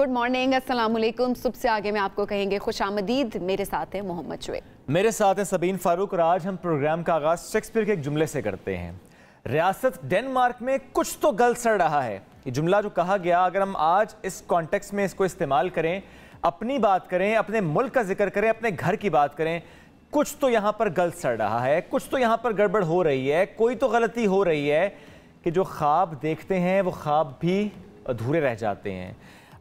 Good morning, अस्सलाम वालेकुम। सुबह से आगे में आपको कहेंगे खुशामदीद। मेरे साथ है मोहम्मद शुएब, मेरे साथ है सबीन फारूक। और आज हम प्रोग्राम का आगाज शेक्सपियर के एक जुमले से करते हैं। रियासत डेनमार्क में कुछ तो गल सड़ रहा है। ये जुमला जो कहा गया, अगर हम आज इस कॉन्टेक्स्ट में इसको इस्तेमाल करें, अपनी बात करें, अपने मुल्क का जिक्र करें, अपने घर की बात करें, कुछ तो यहाँ पर गल सड़ रहा है, कुछ तो यहाँ पर गड़बड़ हो रही है, कोई तो गलती हो रही है कि जो ख्वाब देखते हैं वो ख्वाब भी अधूरे रह जाते हैं।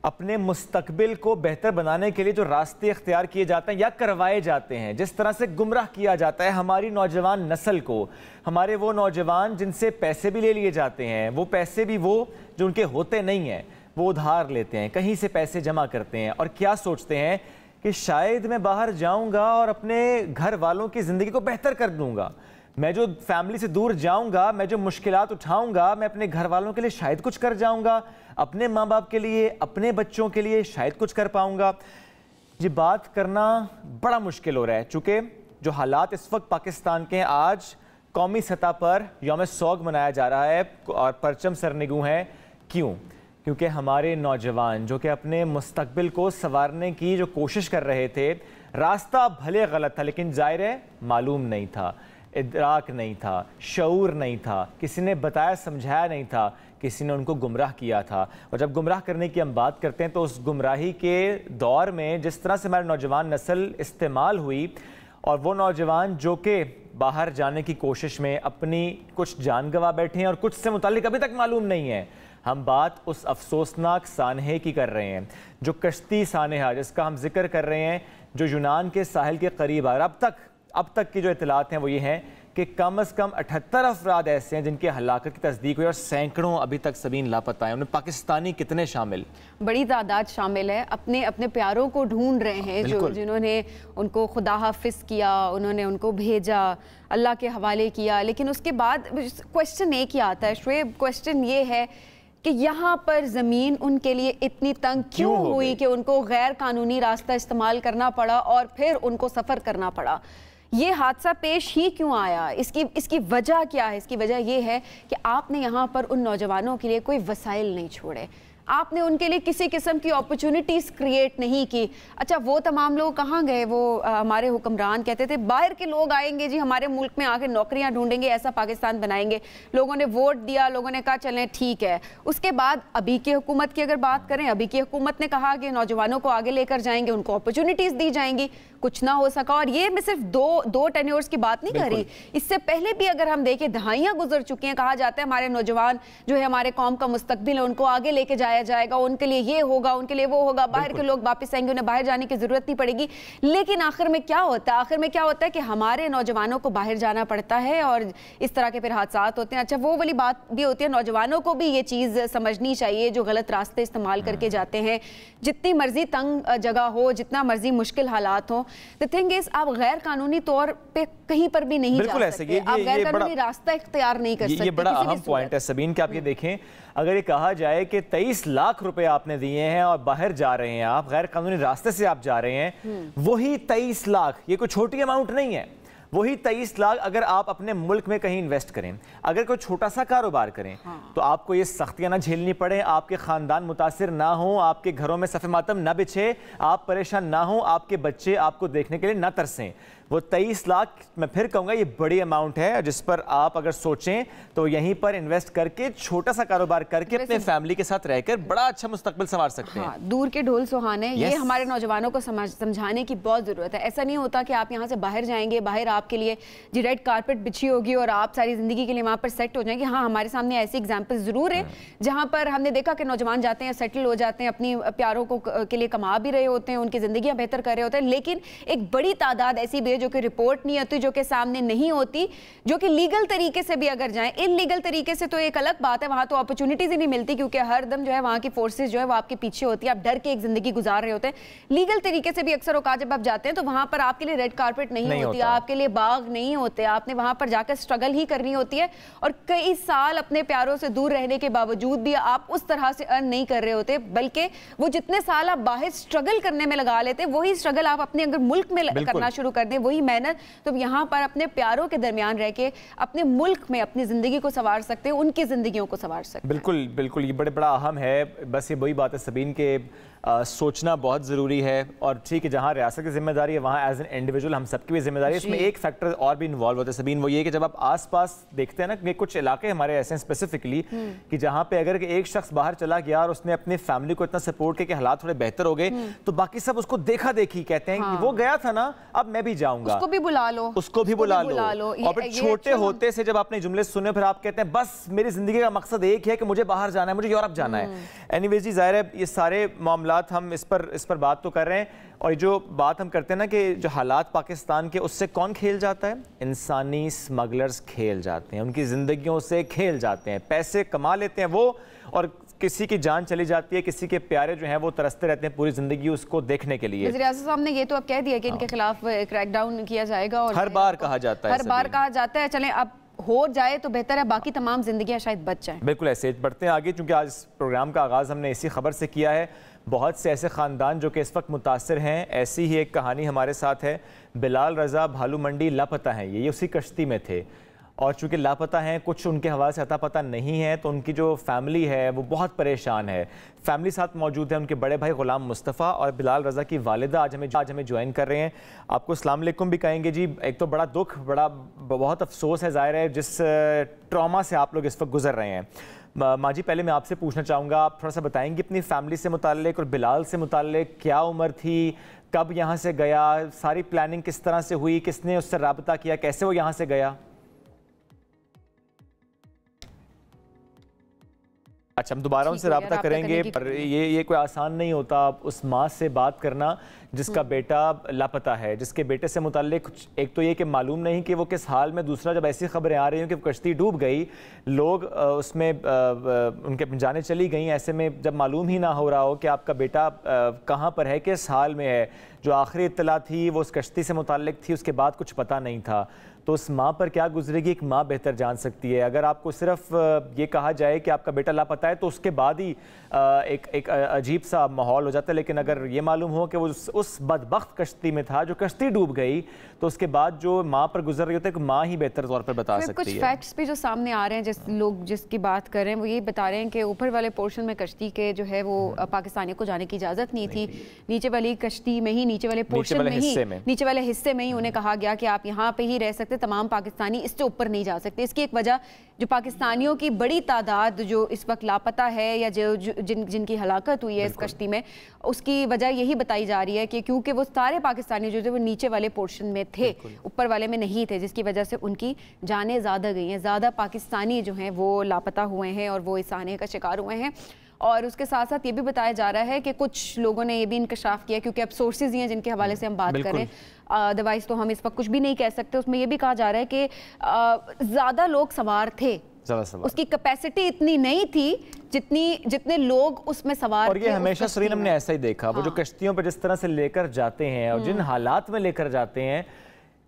अपने मुस्तकबिल को बेहतर बनाने के लिए जो रास्ते इख्तियार किए जाते हैं या करवाए जाते हैं, जिस तरह से गुमराह किया जाता है हमारी नौजवान नस्ल को, हमारे वो नौजवान जिनसे पैसे भी ले लिए जाते हैं, वो पैसे भी वो जो उनके होते नहीं हैं, वो उधार लेते हैं, कहीं से पैसे जमा करते हैं और क्या सोचते हैं कि शायद मैं बाहर जाऊंगा और अपने घर वालों की ज़िंदगी को बेहतर कर दूंगा, मैं जो फैमिली से दूर जाऊंगा, मैं जो मुश्किलात उठाऊंगा, मैं अपने घर वालों के लिए शायद कुछ कर जाऊंगा, अपने माँ बाप के लिए, अपने बच्चों के लिए शायद कुछ कर पाऊंगा। ये बात करना बड़ा मुश्किल हो रहा है, चूँकि जो हालात इस वक्त पाकिस्तान के हैं, आज कौमी सतह पर यौम सोग मनाया जा रहा है और परचम सरनिगू हैं। क्यों? क्योंकि हमारे नौजवान जो कि अपने मुस्तकबिल को संवारने की जो कोशिश कर रहे थे, रास्ता भले गलत था लेकिन ज़ाहिर है मालूम नहीं था, इदराक नहीं था, शऊर नहीं था, किसी ने बताया समझाया नहीं था, किसी ने उनको गुमराह किया था। और जब गुमराह करने की हम बात करते हैं तो उस गुमराही के दौर में जिस तरह से हमारी नौजवान नस्ल इस्तेमाल हुई और वो नौजवान जो कि बाहर जाने की कोशिश में अपनी कुछ जान गंवा बैठे हैं और कुछ से मुतालिक अभी तक मालूम नहीं है। हम बात उस अफसोसनाक सानहे की कर रहे हैं, जो कश्ती सानहा जिसका हम जिक्र कर रहे हैं, जो यूनान के साहिल के करीब आ। अब तक की जो इतलात हैं वो ये हैं कि कम से कम 78 अफराद ऐसे हैं जिनकी हलाकत की तस्दीक हुई और सैकड़ों अभी तक सबीन लापता हैं। उनमें पाकिस्तानी कितने शामिल? बड़ी तादाद शामिल है। अपने प्यारों को ढूंढ रहे हैं, जो जिन्होंने उनको खुदा हाफिज किया, उन्होंने उनको भेजा, अल्लाह के हवाले किया। लेकिन उसके बाद क्वेश्चन एक ही आता है शुएब, क्वेश्चन ये है कि यहाँ पर ज़मीन उनके लिए इतनी तंग क्यों हुई कि उनको गैर कानूनी रास्ता इस्तेमाल करना पड़ा और फिर उनको सफ़र करना पड़ा। ये हादसा पेश ही क्यों आया? इसकी वजह क्या है? इसकी वजह ये है कि आपने यहाँ पर उन नौजवानों के लिए कोई वसाइल नहीं छोड़े, आपने उनके लिए किसी किस्म की अपॉर्चुनिटीज़ क्रिएट नहीं की। अच्छा, वो तमाम लोग कहाँ गए? वो हमारे हुक्मरान कहते थे बाहर के लोग आएंगे जी, हमारे मुल्क में आके नौकरियां ढूंढेंगे, ऐसा पाकिस्तान बनाएंगे। लोगों ने वोट दिया, लोगों ने कहा चलें ठीक है। उसके बाद अभी की हुकूमत की अगर बात करें, अभी की हुकूमत ने कहा कि नौजवानों को आगे लेकर जाएंगे, उनको अपॉर्चुनिटीज़ दी जाएंगी, कुछ ना हो सका। और ये मैं सिर्फ दो टेन्योर्स की बात नहीं कर रही, इससे पहले भी अगर हम देखें दहाइयाँ गुजर चुकी हैं। कहा जाता है हमारे नौजवान जो है हमारे कौम का मुस्तकबिल है, उनको आगे लेके जाएगा, उनके लिए ये होगा, उनके लिए वो होगा, बाहर के लोग वापस आएंगे, उन्हें बाहर जाने की जरूरत नहीं पड़ेगी। लेकिन आखिर में क्या होता है? कि हमारे नौजवानों को बाहर जाना पड़ता है और इस तरह के फिर हादसात होते हैं। अच्छा, वो वाली बात भी होती है, नौजवानों को भी ये चीज़ समझनी चाहिए जो गलत रास्ते इस्तेमाल करके जाते हैं। जितनी मर्जी तंग जगह हो, जितना मर्जी मुश्किल हालात हो, द थिंग इज आप गैर कानूनी तौर पे कहीं पर भी नहीं जा सकते, आप गैर कानूनी रास्ता इख्तियार नहीं कर सकते। ये बड़ा अहम पॉइंट है सबीन कि आप ये देखें, अगर ये कहा जाए कि 23 लाख रुपए आपने दिए हैं और बाहर जा रहे हैं, आप गैर कानूनी रास्ते से आप जा रहे हैं, वही 23 लाख, ये कोई छोटी अमाउंट नहीं है, वही 23 लाख अगर आप अपने मुल्क में कहीं इन्वेस्ट करें, अगर कोई छोटा सा कारोबार करें, तो आपको ये सख्तियां ना झेलनी पड़े, आपके खानदान मुतासिर ना हो, आपके घरों में सफ़े मातम ना बिछे, आप परेशान ना हो, आपके बच्चे आपको देखने के लिए ना तरसें। वो 23 लाख, मैं फिर कहूँगा ये बड़ी अमाउंट है जिस पर आप अगर सोचें तो यहीं पर इन्वेस्ट करके छोटा सा कारोबार करके अपने फैमिली के साथ रहकर बड़ा अच्छा मुस्तकबिल संवार सकते हैं। दूर के ढोल सुहाने, ये हमारे नौजवानों को समझाने की बहुत ज़रूरत है। ऐसा नहीं होता कि आप यहाँ से बाहर जाएंगे, बाहर आपके लिए जी रेड कारपेट बिछी होगी और आप सारी ज़िंदगी के लिए वहाँ पर सेट हो जाएंगे। हाँ, हमारे सामने ऐसी एग्जाम्पल ज़रूर है जहाँ पर हमने देखा कि नौजवान जाते हैं, सेटल हो जाते हैं, अपनी प्यारों को के लिए कमा भी रहे होते हैं, उनकी ज़िंदगियाँ बेहतर कर रहे होते हैं। लेकिन एक बड़ी तादाद ऐसी भी है जो कि रिपोर्ट नहीं होती, जो कि सामने नहीं होती, जो कि लीगल तरीके से भी अगर जाएं, इलीगल तरीके से तो एक अलग बात है, वहाँ तो अपॉर्चुनिटीज़ ही नहीं मिलती क्योंकि हर दम जो है वहाँ की फोर्सेस जो है वो आपके पीछे होती है, आप डर के एक ज़िंदगी गुजार रहे होते हैं। लीगल तरीके से भी अक्सर औकात जब आप जाते हैं तो वहाँ पर आपके लिए रेड कारपेट नहीं होती, आपके लिए बाग नहीं होते, आपने वहाँ पर जाकर स्ट्रगल ही करनी होती है। और कई साल अपने प्यारों से दूर रहने के बावजूद भी आप उस तरह से अर्न नहीं कर रहे होते, बल्कि वो जितने साल आप बाहर स्ट्रगल करने में लगा लेते, वही स्ट्रगल आप अपने अगर मुल्क में करना शुरू कर दें, वही मेहनत तो यहाँ पर अपने प्यारों के दरमियान रह के अपने मुल्क में अपनी ज़िंदगी को संवार सकते हैं, उनकी ज़िंदगियों को संवार सकते हैं। बिल्कुल बिल्कुल, ये बड़ा अहम है। बस ये वही बात है सबीन के सोचना बहुत ज़रूरी है। और ठीक है, जहाँ रियासत की जिम्मेदारी है वहाँ एज एन इंडिविजुअल हम सबकी भी जिम्मेदारी है। इसमें एक फैक्टर और भी इन्वॉल्व होता है सबीन, वो ये कि जब आप आसपास देखते हैं ना कि कुछ इलाके हमारे ऐसे हैं स्पेसिफिकली कि जहाँ पे अगर एक शख्स बाहर चला गया और उसने अपनी फैमिली को इतना सपोर्ट किया कि हालात थोड़े बेहतर हो गए, तो बाकी सब उसको देखा देखी कहते हैं कि वो गया था ना, अब मैं भी जाऊंगा, उसको भी बुला लो, उसको भी बुला लो। और फिर छोटे होते से जब आपने जुमले सुने फिर आप कहते हैं बस मेरी जिंदगी का मकसद एक है कि मुझे बाहर जाना है, मुझे यूरोप जाना है। एनीवेज जी, जाहिर है ये सारे मामलात हम इस पर बात तो कर रहे हैं। और जो बात हम करते हैं ना कि जो हालात पाकिस्तान के, उससे कौन खेल जाता है? इंसानी स्मगलर्स खेल जाते हैं, उनकी ज़िंदगियों से खेल जाते हैं, पैसे कमा लेते हैं वो, और किसी की जान चली जाती है, किसी के प्यारे जो हैं वो तरसते रहते हैं पूरी ज़िंदगी उसको देखने के लिए। वज़ीर आज़म साहब ने ये तो अब कह दिया कि इनके खिलाफ क्रैकडाउन किया जाएगा, और हर बार कहा जाता है, हर बार कहा जाता है। चलें अब हो जाए तो बेहतर है, बाकी तमाम जिंदगियां शायद बच जाएं। बिल्कुल ऐसे बढ़ते हैं आगे, क्योंकि आज इस प्रोग्राम का आगाज़ हमने इसी खबर से किया है। बहुत से ऐसे ख़ानदान जो कि इस वक्त मुतासर हैं, ऐसी ही एक कहानी हमारे साथ है। बिलाल रज़ा भालू मंडी लापता हैं, ये उसी कश्ती में थे, और चूँकि लापता हैं, कुछ उनके हवाले से अता पता नहीं है, तो उनकी जो फैमिली है वो बहुत परेशान है। फैमिली साथ मौजूद है, उनके बड़े भाई ग़ुलाम मुस्तफ़ा और बिलाल रज़ा की वालिदा आज हमें ज्वाइन कर रहे हैं। आपको अस्सलाम वालेकुम भी कहेंगे जी। एक तो बड़ा दुख, बहुत अफसोस है, ज़ाहिर है जिस ट्रॉमा से आप लोग इस वक्त गुजर रहे हैं। माँ जी, पहले मैं आपसे पूछना चाहूँगा, आप थोड़ा सा बताएंगे अपनी फैमिली से मुताल्लिक और बिलाल से मुताल्लिक, क्या उम्र थी, कब यहाँ से गया, सारी प्लानिंग किस तरह से हुई, किसने उससे रब्ता किया, कैसे वो यहाँ से गया? अच्छा, हम दोबारा उनसे रब्ता करेंगे, पर ये कोई आसान नहीं होता उस माँ से बात करना जिसका बेटा लापता है, जिसके बेटे से मुताल्लिक एक तो ये कि मालूम नहीं कि वो किस हाल में, दूसरा जब ऐसी खबरें आ रही हैं कि कश्ती डूब गई, लोग उसमें उनके जाने चली गई, ऐसे में जब मालूम ही ना हो रहा हो कि आपका बेटा कहाँ पर है, किस हाल में है। जो आखिरी इत्तला थी वो उस कश्ती से मुताल्लिक थी, उसके बाद कुछ पता नहीं था। तो उस माँ पर क्या गुजरेगी एक माँ बेहतर जान सकती है। अगर आपको सिर्फ ये कहा जाए कि आपका बेटा लापता है तो उसके बाद ही एक अजीब सा माहौल हो जाता है, लेकिन अगर ये मालूम हो कि वो उस बदबख्त कश्ती में था जो कश्ती डूब गई, तो उसके बाद जो माँ पर गुजर रही होती है, माँ ही बेहतर तौर पर बता सकती है। कुछ फैक्ट्स भी जो सामने आ रहे हैं, जिसकी बात कर रहे हैं वो ये बता रहे हैं कि ऊपर वाले पोर्शन में कश्ती के जो है वो पाकिस्तानियों को जाने की इजाज़त नहीं थी। नीचे वाली कश्ती में ही, नीचे वाले पोर्शन में ही, नीचे वाले हिस्से में ही उन्हें कहा गया कि आप यहाँ पे ही रह सकते, तमाम पाकिस्तानी इससे ऊपर नहीं जा सकते। इसकी एक वजह जो पाकिस्तानियों की बड़ी तादाद जो इस वक्त लापता है या जिनकी हलाकत हुई है इस कश्ती में, उसकी वजह यही बताई जा रही है कि क्योंकि वो सारे पाकिस्तानी जो थे वो नीचे वाले पोर्शन में थे, ऊपर वाले में नहीं थे, जिसकी वजह से उनकी जानें ज़्यादा गई हैं। ज़्यादा पाकिस्तानी जो हैं वो लापता हुए हैं और वो इस आने का शिकार हुए हैं। और उसके साथ साथ ये भी बताया जा रहा है कि कुछ लोगों ने ये भी इंकशाफ किया, क्योंकि अब सोर्सेज ही हैं जिनके हवाले से हम बात करें, अदरवाइज तो हम इस वक्त कुछ भी नहीं कह सकते। उसमें ये भी कहा जा रहा है कि ज़्यादा लोग सवार थे, उसकी कैपेसिटी इतनी नहीं थी जितने लोग उसमें सवार थे। और ये हमेशा सरीन हमने ऐसा ही देखा, वो जो कश्तियों पर जिस तरह से लेकर जाते हैं और जिन हालात में लेकर जाते हैं,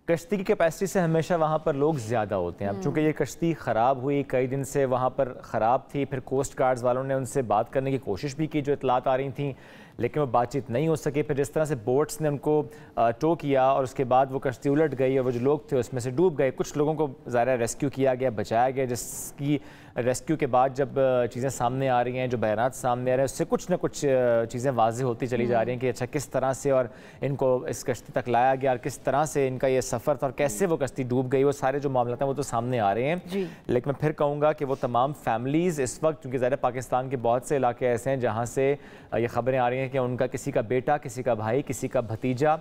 कश्ती की कैपेसिटी से हमेशा वहाँ पर लोग ज़्यादा होते हैं। अब चूँकि ये कश्ती ख़राब हुई, कई दिन से वहाँ पर ख़राब थी, फिर कोस्ट गार्ड्स वालों ने उनसे बात करने की कोशिश भी की जो इतलात आ रही थी, लेकिन वो बातचीत नहीं हो सकी। फिर जिस तरह से बोट्स ने उनको टो किया और उसके बाद वो कश्ती उलट गई और वो जो लोग थे उसमें से डूब गए। कुछ लोगों को ज़ाहिर रेस्क्यू किया गया, बचाया गया, जिसकी रेस्क्यू के बाद जब चीज़ें सामने आ रही हैं, जो बयानात सामने आ रहे हैं, उससे कुछ ना कुछ चीज़ें वाज़ेह होती चली जा रही हैं कि अच्छा किस तरह से और इनको इस कश्ती तक लाया गया और किस तरह से इनका ये सफ़र था और कैसे वो कश्ती डूब गई। वो सारे जो मामला हैं वो तो सामने आ रहे हैं। लेकिन मैं फिर कहूँगा कि वो तमाम फैमिलीज़ इस वक्त, क्योंकि ज़ाहिर पाकिस्तान के बहुत से इलाके ऐसे हैं जहाँ से ये ख़बरें आ रही हैं कि उनका किसी का बेटा, किसी का भाई, किसी का भतीजा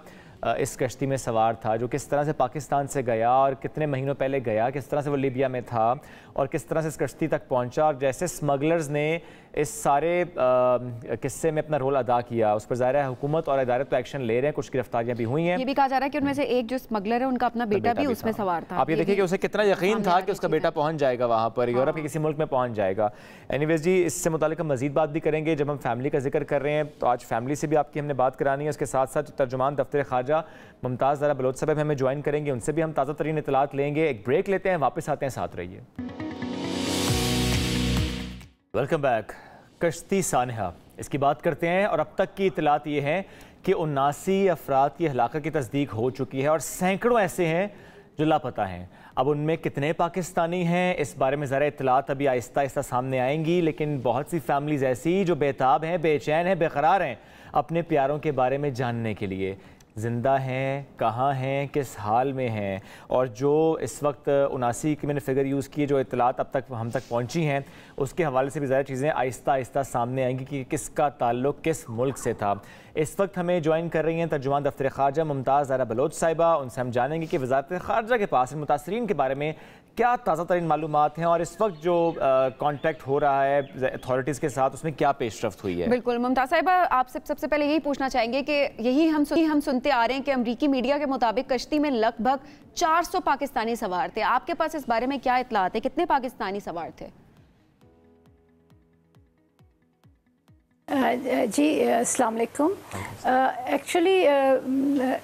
इस कश्ती में सवार था, जो किस तरह से पाकिस्तान से गया और कितने महीनों पहले गया, किस तरह से वो लीबिया में था और किस तरह से इस कश्ती तक पहुंचा, और जैसे स्मगलर्स ने इस सारे किस्से में अपना रोल अदा किया, उस पर ज़ाहिर है हुकूमत और इदारे तो एक्शन ले रहे हैं, कुछ गिरफ्तारियां भी हुई हैं। ये भी कहा जा रहा है कि उनमें से एक जो स्मगलर है उनका अपना बेटा भी उसमें सवार था। आप ये देखिए कि उसे कितना यकीन था कि उसका बेटा पहुंच जाएगा वहाँ पर, यूरोप के किसी मुल्क में पहुंच जाएगा। एनीवेज जी, इससे मुतालिक हम मज़ीद बात भी करेंगे। जब हम फैमिली का जिक्र कर रहे हैं तो आज फैमिली से भी आपकी हमने बात करानी है। उसके साथ साथ तर्जुमान दफ्तर ख़ारजा मुमताज़ ज़रा बलोच साहब हमें ज्वाइन करेंगे, उनसे भी हम ताज़ा तरीन इत्तलात लेंगे। एक ब्रेक लेते हैं, वापस आते हैं, साथ रहिए। Welcome back. कश्ती सानहा, इसकी बात करते हैं और अब तक की इत्तलात ये हैं कि 79 अफराद की हलाकत की तस्दीक हो चुकी है और सैकड़ों ऐसे हैं जो लापता हैं। अब उनमें कितने पाकिस्तानी हैं इस बारे में ज़रा इत्तलात अभी आहिस्ता आहिस्ता सामने आएंगी, लेकिन बहुत सी फैमिलीज़ ऐसी जो बेताब हैं, बेचैन हैं, बेकरार हैं अपने प्यारों के बारे में जानने के लिए, ज़िंदा हैं, कहाँ हैं, किस हाल में हैं। और जो इस वक्त 79 की मैंने फ़िगर यूज़ की, जो इत्तलात अब तक हम तक पहुँची हैं, उसके हवाले से भी ज़्यादा चीज़ें आहिस्ता आहिस्ता सामने आएंगी कि किसका ताल्लुक़ किस मुल्क से था। इस वक्त हमें ज्वाइन कर रही हैं तर्जुमान दफ्तर ख़ारजा मुमताज़ ज़हरा बलोच साहिबा। उनसे हम जानेंगे कि वज़ारत ख़ारजा के पास इन मुतासरीन के बारे में क्या ताज़ा तरीन मालूमात हैं और इस वक्त जो कॉन्टैक्ट हो रहा है अथॉरिटीज़ के साथ, उसमें क्या पेशरफ्त हुई है। बिल्कुल मुमताज़ साहिबा, आपसे सबसे पहले यही पूछना चाहेंगे कि यही हम सुनते आ रहे हैं कि अमरीकी मीडिया के मुताबिक कश्ती में लगभग 400 पाकिस्तानी सवार थे। आपके पास इस बारे में क्या इत्तलात है, कितने पाकिस्तानी सवार थे? जी अस्सलाम वालेकुम। एक्चुअली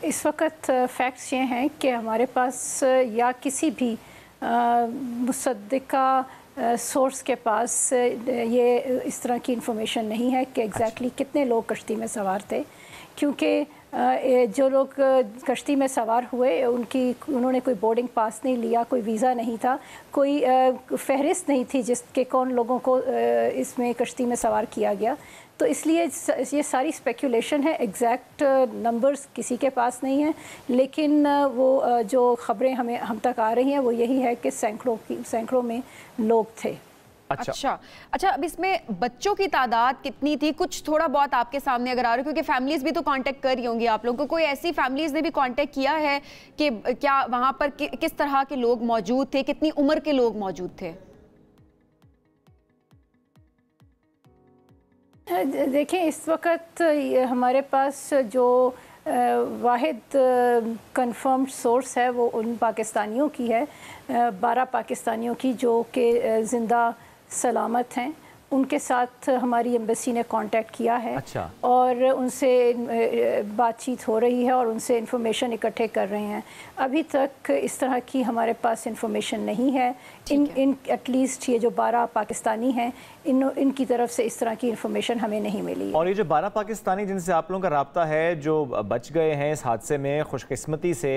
इस वक्त फैक्ट्स ये हैं कि हमारे पास या किसी भी मुसद्दिका सोर्स के पास ये इस तरह की इंफॉर्मेशन नहीं है कि एग्जैक्टली कितने लोग कश्ती में सवार थे, क्योंकि जो लोग कश्ती में सवार हुए उन्होंने कोई बोर्डिंग पास नहीं लिया, कोई वीज़ा नहीं था, कोई फहरिस्त नहीं थी जिसके कौन लोगों को इसमें कश्ती में सवार किया गया। तो इसलिए ये सारी स्पेकुलेशन है, एग्जैक्ट नंबर्स किसी के पास नहीं है। लेकिन वो जो ख़बरें हम तक आ रही हैं वो यही है कि सैकड़ों में लोग थे। अच्छा, अब इसमें बच्चों की तादाद कितनी थी, कुछ थोड़ा बहुत आपके सामने अगर आ रहा है, क्योंकि फैमिलीज भी तो कांटेक्ट कर रही होंगी आप लोगों को, कोई ऐसी फैमिलीज ने भी कांटेक्ट किया है कि क्या वहां पर किस तरह के लोग मौजूद थे, कितनी उम्र के लोग मौजूद थे? देखें, इस वक्त हमारे पास जो वाहिद कंफर्म्ड सोर्स है वो उन पाकिस्तानियों की है, 12 पाकिस्तानियों की जो कि ज़िंदा सलामत हैं। उनके साथ हमारी एम्बेसी ने कांटेक्ट किया है। अच्छा। और उनसे बातचीत हो रही है और उनसे इंफॉर्मेशन इकट्ठे कर रहे हैं। अभी तक इस तरह की हमारे पास इंफॉर्मेशन नहीं है। इन एटलीस्ट ये जो 12 पाकिस्तानी हैं इनकी तरफ से इस तरह की इंफॉर्मेशन हमें नहीं मिली। और ये जो 12 पाकिस्तानी जिनसे आप लोगों का रब्ता है, जो बच गए हैं इस हादसे में खुशकिस्मती से,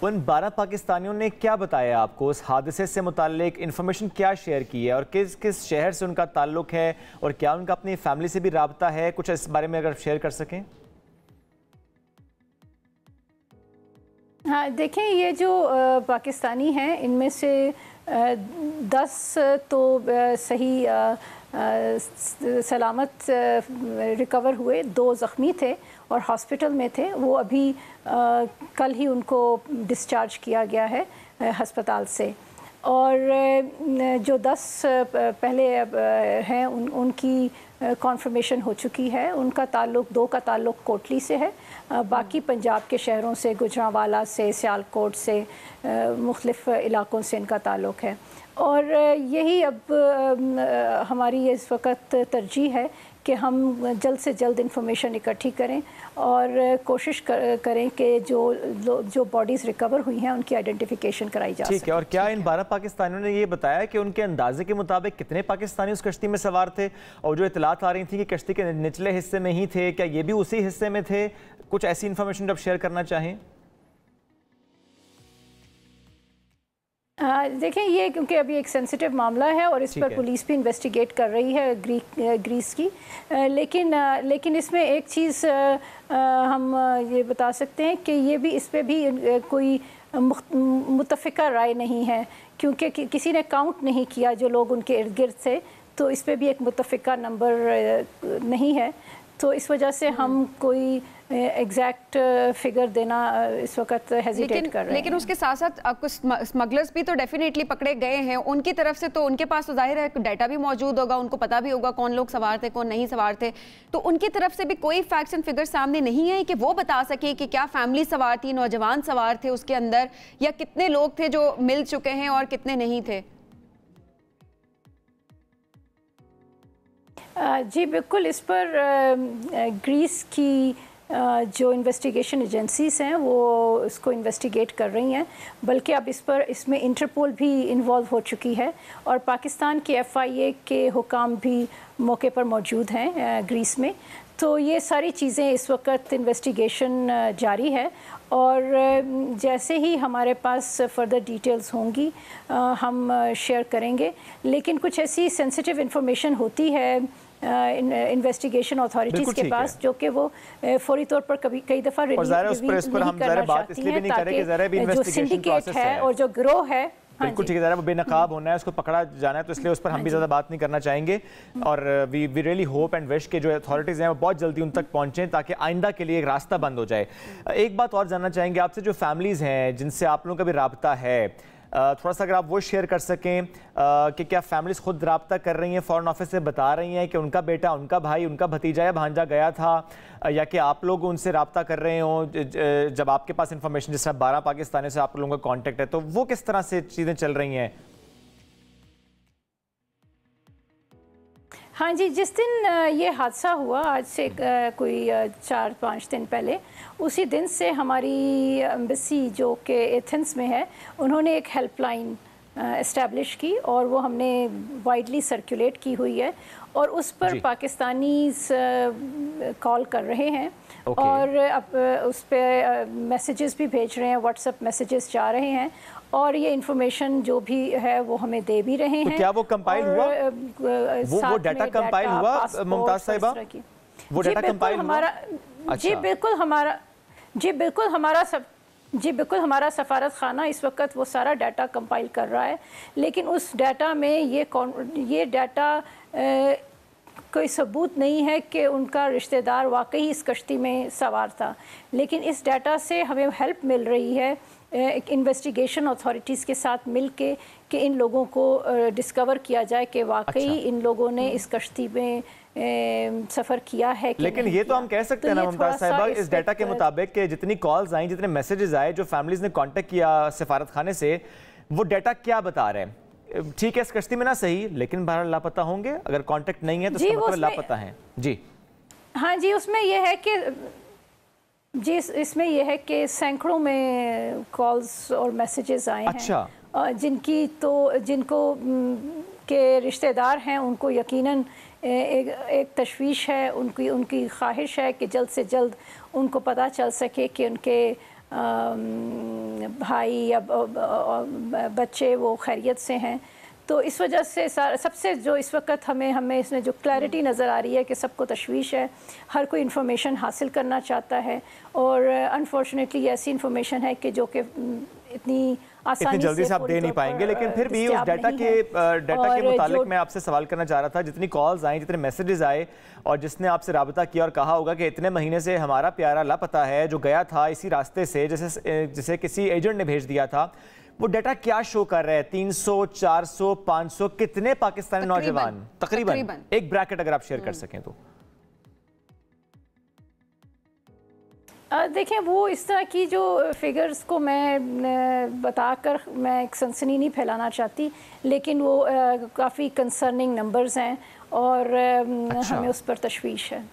उन 12 पाकिस्तानियों ने क्या बताया आपको उस हादसे से मुताल्लिक, इन्फॉर्मेशन क्या शेयर की है और किस किस शहर से उनका ताल्लुक है और क्या उनका अपनी फैमिली से भी रब्ता है? कुछ इस बारे में अगर शेयर कर सकें। हाँ, देखें, ये जो पाकिस्तानी हैं इनमें से 10 तो सही सलामत रिकवर हुए, 2 ज़ख्मी थे और हॉस्पिटल में थे। वो अभी कल ही उनको डिस्चार्ज किया गया है हस्पताल से। और जो 10 पहले हैं उनकी कॉन्फर्मेशन हो चुकी है। उनका ताल्लुक़ 2 का ताल्लुक़ कोटली से है, बाकी पंजाब के शहरों से, गुजरांवाला से, सियालकोट से, मुख्तलिफ़ इलाक़ों से इनका ताल्लुक़ है। और यही अब हमारी इस वक्त तरजीह है कि हम जल्द से जल्द इंफॉर्मेशन इकट्ठी करें और कोशिश करें कि जो बॉडीज़ रिकवर हुई हैं उनकी आइडेंटिफिकेशन कराई जा सके। ठीक है। और क्या इन 12 पाकिस्तानियों ने ये बताया कि उनके अंदाजे के मुताबिक कितने पाकिस्तानी उस कश्ती में सवार थे? और जो इतलात आ रही थी कि कश्ती के निचले हिस्से में ही थे, क्या ये भी उसी हिस्से में थे? कुछ ऐसी इन्फॉर्मेशन जब शेयर करना चाहें। देखें, ये क्योंकि अभी एक सेंसिटिव मामला है और इस पर पुलिस भी इन्वेस्टिगेट कर रही है ग्रीस की, लेकिन इसमें एक चीज़ हम ये बता सकते हैं कि ये भी इस पर भी कोई मुत्तफ़िका राय नहीं है, क्योंकि किसी ने काउंट नहीं किया जो लोग उनके इर्द गिर्द थे, तो इस पर भी एक मुत्तफ़िका नंबर नहीं है। तो इस वजह से हम कोई एग्जैक्ट फिगर देना इस वक्त हेजिटेट कर रहे हैं। लेकिन उसके साथ साथ आपको स्मगलर्स भी तो डेफिनेटली पकड़े गए हैं उनकी तरफ से, तो उनके पास तो जाहिर है डाटा भी मौजूद होगा, उनको पता भी होगा कौन लोग सवार थे कौन नहीं सवार थे। तो उनकी तरफ से भी कोई फैक्ट्स एंड फिगर सामने नहीं है कि वो बता सके कि क्या फैमिली सवार थी, नौजवान सवार थे उसके अंदर, या कितने लोग थे जो मिल चुके हैं और कितने नहीं थे? जी बिल्कुल, इस पर ग्रीस की जो इन्वेस्टिगेशन एजेंसीज हैं वो इसको इन्वेस्टिगेट कर रही हैं, बल्कि अब इसमें इंटरपोल भी इन्वॉल्व हो चुकी है और पाकिस्तान के FIA के हुकाम भी मौके पर मौजूद हैं ग्रीस में। तो ये सारी चीज़ें इस वक्त इन्वेस्टिगेशन जारी है और जैसे ही हमारे पास फर्दर डिटेल्स होंगी हम शेयर करेंगे। लेकिन कुछ ऐसी सेंसिटिव इंफॉर्मेशन होती है इन्वेस्टिगेशन अथॉरिटीज़ के पास जो कि वो फौरी तौर पर कभी कई दफ़ा रिलीज नहीं करना चाहती हैं ताकि जो सिंडिकेट है और जो गिरोह है बिल्कुल ठीक है, ज़रा वो बेनकाब होना है, उसको पकड़ा जाना है, तो इसलिए उस पर हम भी ज़्यादा बात नहीं करना चाहेंगे। और we really hope and wish के जो अथॉरिटीज़ हैं वो बहुत जल्दी उन तक पहुँचें ताकि आइंदा के लिए एक रास्ता बंद हो जाए। एक बात और जानना चाहेंगे आपसे, जो फैमिलीज़ हैं जिनसे आप लोगों का भी राब्ता है, थोड़ा सा अगर आप वो शेयर कर सकें कि क्या फैमिलीज खुद राब्ता कर रही हैं, फॉरेन ऑफिस से बता रही हैं कि उनका बेटा, उनका भाई, उनका भतीजा या भांजा गया था, या कि आप लोग उनसे राब्ता कर रहे हो जब आपके पास इंफॉर्मेशन, जिस तरह 12 पाकिस्तानी से आप लोगों का कांटेक्ट है, तो वो किस तरह से चीज़ें चल रही हैं? हाँ जी, जिस दिन ये हादसा हुआ आज से कोई 4-5 दिन पहले, उसी दिन से हमारी एम्बेसी जो कि एथेंस में है, उन्होंने एक हेल्पलाइन इस्टेब्लिश की और वो हमने वाइडली सर्कुलेट की हुई है और उस पर पाकिस्तानीज़ कॉल कर रहे हैं और अब उस पर मैसेजेस भी भेज रहे हैं, व्हाट्सएप मैसेजेस जा रहे हैं और ये इंफॉर्मेशन जो भी है वो हमें दे भी रहे हैं। तो क्या वो कंपाइल हुआ? वो डाटा कंपाइल हुआ मुमताज साहिबा? वो डाटा कंपाइल हुआ? जी बिल्कुल हमारा सफारत खाना इस वक्त वो सारा डाटा कंपाइल कर रहा है, लेकिन उस डाटा में ये डाटा कोई सबूत नहीं है कि उनका रिश्तेदार वाकई इस कश्ती में सवार था। लेकिन इस डाटा से हमें हेल्प मिल रही है एक इन्वेस्टिगेशन अथॉरिटीज़ के साथ मिल के कि इन लोगों को डिस्कवर किया जाए कि वाकई इन लोगों ने इस कश्ती में सफ़र किया है कि लेकिन ये तो हम कह सकते हैं ना मुमताज़ साहिबा, इस डाटा के मुताबिक कि जितनी कॉल्स आई, जितने मैसेजेस आए, जो फैमिलीज़ ने कांटेक्ट किया सफारत खाने से, वो डाटा क्या बता रहे हैं? ठीक है, इस कश्ती में ना सही, लेकिन बहरहाल लापता होंगे। अगर कांटेक्ट नहीं है तो इसका मतलब लापता हैं। जी हाँ जी, उसमें यह है कि इसमें यह है कि सैकड़ों में कॉल्स और मैसेजेस आए हैं जिनको के रिश्तेदार हैं, उनको यकीनन एक तशवीश है, उनकी ख्वाहिश है कि जल्द से जल्द उनको पता चल सके कि उनके भाई या बच्चे वो खैरियत से हैं। तो इस वजह से सबसे जो इस वक्त हमें इसमें जो क्लैरिटी नज़र आ रही है कि सबको तशवीश है, हर कोई इन्फॉर्मेशन हासिल करना चाहता है और अनफॉर्चुनेटली ऐसी इन्फॉर्मेशन है कि जो कि इतनी जल्दी से आप दे नहीं पाएंगे। लेकिन फिर भी उस डाटा के मुतालिक मैं आपसे सवाल करना चाह रहा था, जितनी कॉल्स आई, जितने मैसेजेस आए और जिसने आपसे राबता किया और कहा होगा कि इतने महीने से हमारा प्यारा लापता है, जो गया था इसी रास्ते से जिसे किसी एजेंट ने भेज दिया था, वो डाटा क्या शो कर रहा है? 300, 400, 500, कितने पाकिस्तानी नौजवान? तकरीबन एक ब्रैकेट अगर आप शेयर कर सकें तो। देखें, वो इस तरह की जो फिगर्स को मैं बताकर मैं एक सनसनी नहीं फैलाना चाहती, लेकिन वो काफ़ी कंसर्निंग नंबर्स हैं और हमें उस पर तशवीश है।